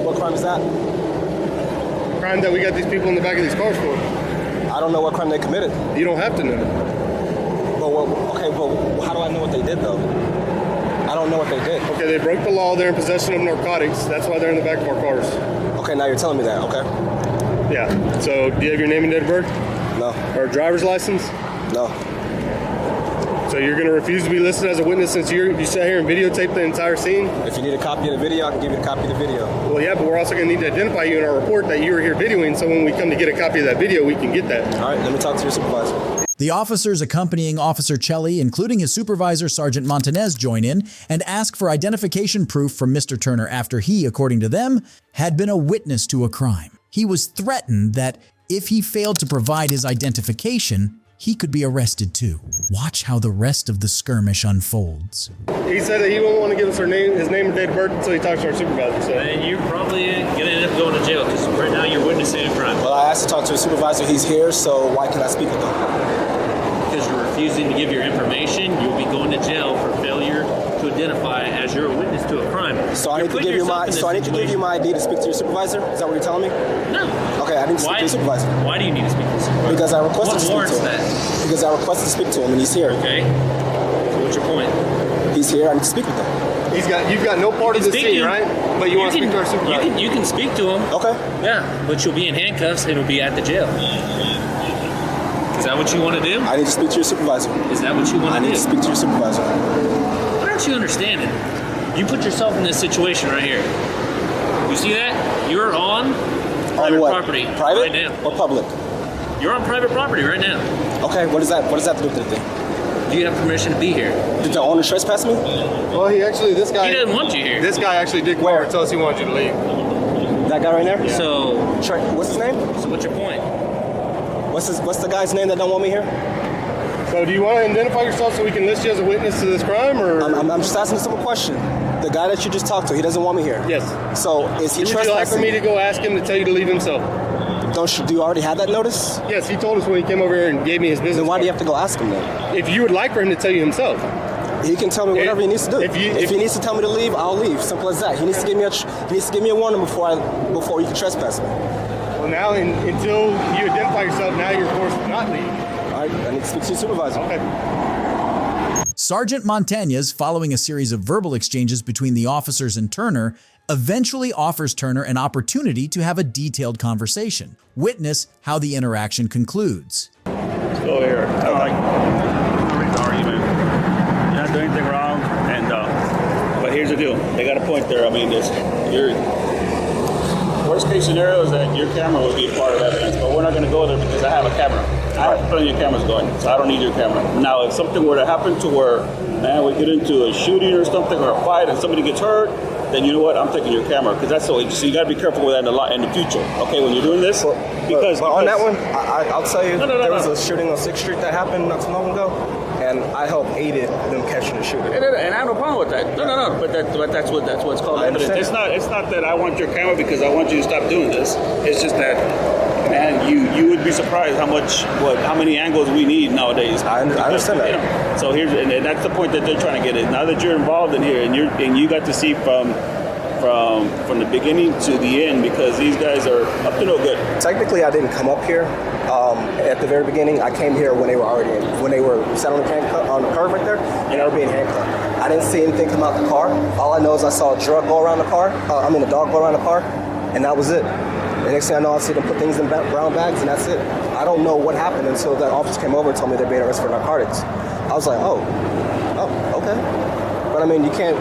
What crime is that? The crime that we got these people in the back of these cars for. I don't know what crime they committed. You don't have to know. Well, how do I know what they did, though? I don't know what they did. Okay, they broke the law. They're in possession of narcotics. That's why they're in the back of our cars. Okay, now you're telling me that, okay. Yeah. So, do you have your name and date of birth? No. Or a driver's license? No. So you're going to refuse to be listed as a witness since you sat here and videotaped the entire scene? If you need a copy of the video, I can give you a copy of the video. Well, yeah, but we're also going to need to identify you in our report that you were here videoing, so when we come to get a copy of that video, we can get that. All right, let me talk to your supervisor. The officers accompanying Officer Chelly, including his supervisor, Sergeant Montanez, join in and ask for identification proof from Mr. Turner after he, according to them, had been a witness to a crime. He was threatened that if he failed to provide his identification, he could be arrested too. Watch how the rest of the skirmish unfolds. He said that he won't want to give us his name and date of birth until he talks to our supervisor. So. And you're probably going to end up going to jail because right now you're witnessing a crime. Well, I asked to talk to a supervisor. He's here, so why can't I speak with him? Because you're refusing to give your information, you'll be going to jail for failure to identify as you're a witness to a crime. So I need to give you my ID to speak to your supervisor? Is that what you're telling me? No. Okay, I need to speak to your supervisor. Why do you need to speak to the supervisor? Because I requested to speak to him. What warrants that? Because I requested to speak to him, and he's here. Okay. So what's your point? He's here. I need to speak with him. You've got no part of the scene, right? But you want to speak to our supervisor. You can speak to him. Okay. Yeah, but you'll be in handcuffs and it'll be at the jail. Is that what you want to do? I need to speak to your supervisor. Is that what you want to do? I need to speak to your supervisor. Why aren't you understanding? You put yourself in this situation right here. You see that? You're on private property Private right now. or public? You're on private property right now. Okay, what does that have to do with anything? Do you have permission to be here? Did the owner trespass me? Well, this guy... He didn't want you here. This guy actually did call and tell us he wanted you to leave. That guy right there? So... What's his name? So what's your point? What's the guy's name that don't want me here? So do you want to identify yourself so we can list you as a witness to this crime, or...? I'm just asking a simple question. The guy that you just talked to, he doesn't want me here. Yes. So is he trespassing? Would you like for me to go ask him to tell you to leave himself? Do you already have that notice? Yes, he told us when he came over here and gave me his business. Then why do you have to go ask him then? If you would like for him to tell you himself. He can tell me whatever he needs to do. If he needs to tell me to leave, I'll leave. Simple as that. He needs to give me a warning before you can trespass me. Well, now until you identify yourself, now you're forced to not leave. All right, I need to speak to your supervisor. Okay. Sergeant Montañez, following a series of verbal exchanges between the officers and Turner, eventually offers Turner an opportunity to have a detailed conversation. Witness how the interaction concludes. Go here. I don't like the argument. You're not doing anything wrong, but here's the deal. They got a point there. I mean, worst case scenario is that your camera would be a part of evidence, but we're not going to go there because I have a camera. I have plenty of cameras going, so I don't need your camera. Now, if something were to happen to where, man, we get into a shooting or something or a fight and somebody gets hurt, then you know what? I'm taking your camera because that's the way. So you got to be careful with that in the future. Okay, when you're doing this, because on that one, I'll tell you, there was a shooting on 6th Street that happened not too long ago, and I helped aided them catching the shooter. And I have no problem with that. No. But that's what's called evidence. It's not that I want your camera because I want you to stop doing this. It's just that, man, you would be surprised how many angles we need nowadays. I understand that. You know, so and that's the point that they're trying to get at. Now that you're involved in here and you got to see from the beginning to the end, because these guys are up to no good. Technically, I didn't come up here at the very beginning. I came here when they were sat on the curb right there, and they were being handcuffed. I didn't see anything come out the car. All I know is I saw a dog go around the car, and that was it. The next thing I know, I see them put things in brown bags, and that's it. I don't know what happened until that officer came over and told me they're being arrested for narcotics. I was like, oh, okay. But I mean, you can't,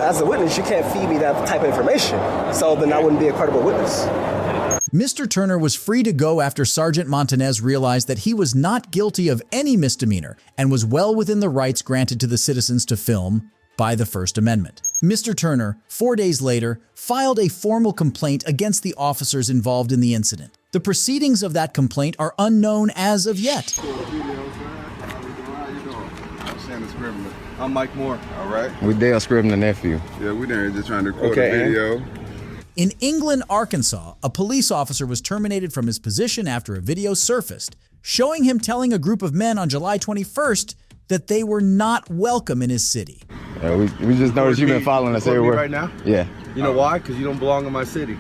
as a witness, you can't feed me that type of information. So then I wouldn't be a credible witness. Mr. Turner was free to go after Sergeant Montañez realized that he was not guilty of any misdemeanor and was well within the rights granted to the citizens to film by the First Amendment. Mr. Turner, 4 days later, filed a formal complaint against the officers involved in the incident. The proceedings of that complaint are unknown as of yet. I'm Mike Moore. All right. We Dale Scribner nephew. Yeah, we there just trying to record a video. In England, Arkansas, a police officer was terminated from his position after a video surfaced, showing him telling a group of men on July 21st that they were not welcome in his city. We just noticed you've been following us everywhere. Right now? Yeah. You know why? Because you don't belong in my city.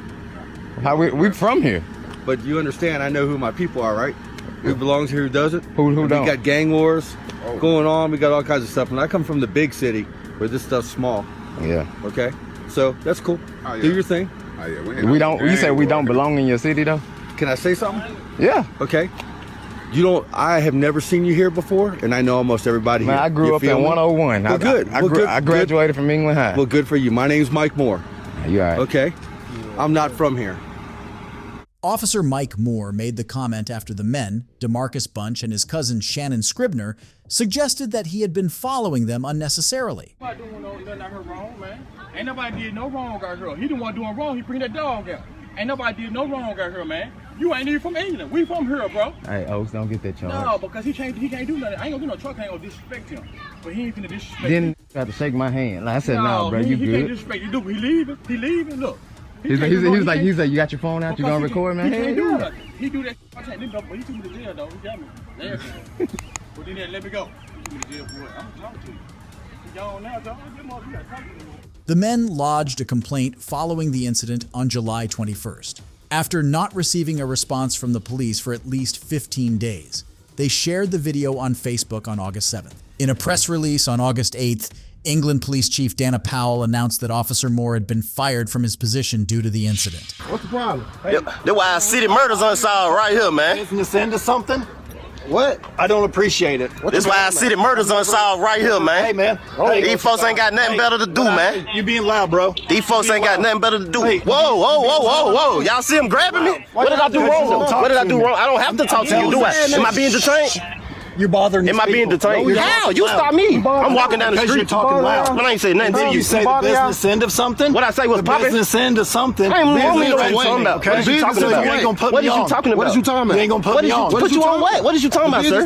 How we from here? But you understand, I know who my people are, right? Who belongs here, who doesn't? Who don't? We got gang wars going on. We got all kinds of stuff. And I come from the big city where this stuff's small. Yeah. Okay? So that's cool. Do your thing. Oh, yeah, we don't. You say we don't belong in your city, though? Can I say something? Yeah. Okay. I have never seen you here before, and I know almost everybody here. I grew up in 101. Well, good. I graduated from England High. Well, good for you. My name's Mike Moore. You all right? Okay. I'm not from here. Officer Mike Moore made the comment after the men, DeMarcus Bunch and his cousin Shannon Scribner, suggested that he had been following them unnecessarily. Nobody doing nothing out here wrong, man. Ain't nobody did no wrong out here. He the one doing wrong. He bring that dog out. Ain't nobody did no wrong out here, man. You ain't even from England. We from here, bro. Hey, Oaks, don't get that charge. No, because he can't do nothing. I ain't gonna do no truck. I ain't gonna disrespect him. But he ain't finna disrespect Then me. you have to shake my hand. Like I said, no, bro, you he good. Can't disrespect you. He leaving. He leaving. Look. He's like, you got your phone out? You gonna record, man? He can't do nothing. He do that. I can't do but he took me to jail, though. He got me. There. But then let me go. He took me to jail for what? I'm talking to you. He gone now, dog. You gotta talk to me. The men lodged a complaint following the incident on July 21st. After not receiving a response from the police for at least 15 days, they shared the video on Facebook on August 7th. In a press release on August 8th, England Police Chief Dana Powell announced that Officer Moore had been fired from his position due to the incident. What's the problem? That's why city murders unsolved right here, man. Isn't this into something? What? I don't appreciate it. This why city murders unsolved right here, man. Hey, man. These folks ain't got nothing better to do, man. You being loud, bro. These folks ain't got nothing better to do. Whoa. Y'all see him grabbing me? What did I do wrong? What did I do wrong? I don't have to talk to you, do I? Am I being detained? You're bothering. Am I being detained? How? You stop me. I'm walking down the street. You're talking loud. But I ain't saying nothing to you. You say the business end of something? What I say was popping? Business end of something. I ain't want me to know what you're talking about. Okay? What is you talking about? You ain't gonna put What me is you on. talking about? What is you talking about? You ain't gonna put me on. Put you on what? What is you talking about, sir?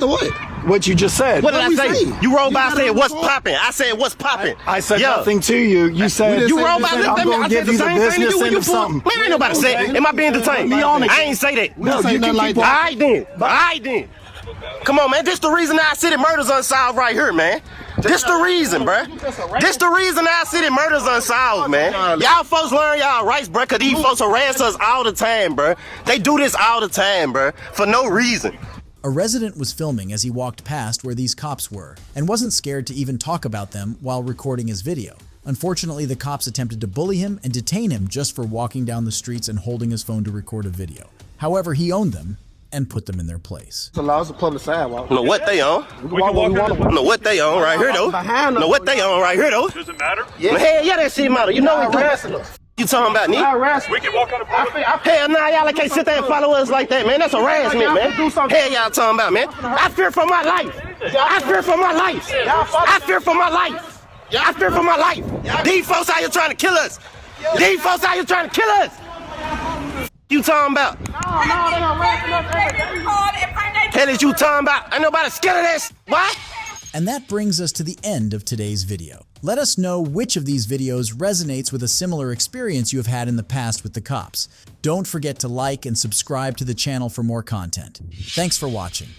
What you just said. What did I say? You rolled by saying what's popping. I said what's popping. I said nothing to you. You said you rolled by I'm gonna give you the business end of something. Man, ain't nobody say it. Am I being detained? Be honest. I ain't say that. No, you keep like that. All right then. Come on, man. This the reason our city murders unsolved right here, man. This the reason, bruh. This the reason our city murders unsolved, man. Y'all folks learn y'all rights, bruh, because these folks harass us all the time, bruh. They do this all the time, bruh, for no reason. A resident was filming as he walked past where these cops were and wasn't scared to even talk about them while recording his video. Unfortunately, the cops attempted to bully him and detain him just for walking down the streets and holding his phone to record a video. However, he owned them and put them in their place. It allows the public sidewalk. Know what they own? Know what they own right here though. Know what they own right here though. Does it matter? Yeah, hell yeah, that shit matter. You know what you talking about, me? We can walk on the property. Hell nah, y'all can't sit there and follow us like that, man. That's harassment, man. Hell y'all talking about, man. I fear for my life. I fear for my life. I fear for my life. I fear for my life. These folks out here trying to kill us. These folks out here trying to kill us. You talking about? Hell is you talking about? Ain't nobody scared of this. What? And that brings us to the end of today's video. Let us know which of these videos resonates with a similar experience you have had in the past with the cops. Don't forget to like and subscribe to the channel for more content. Thanks for watching.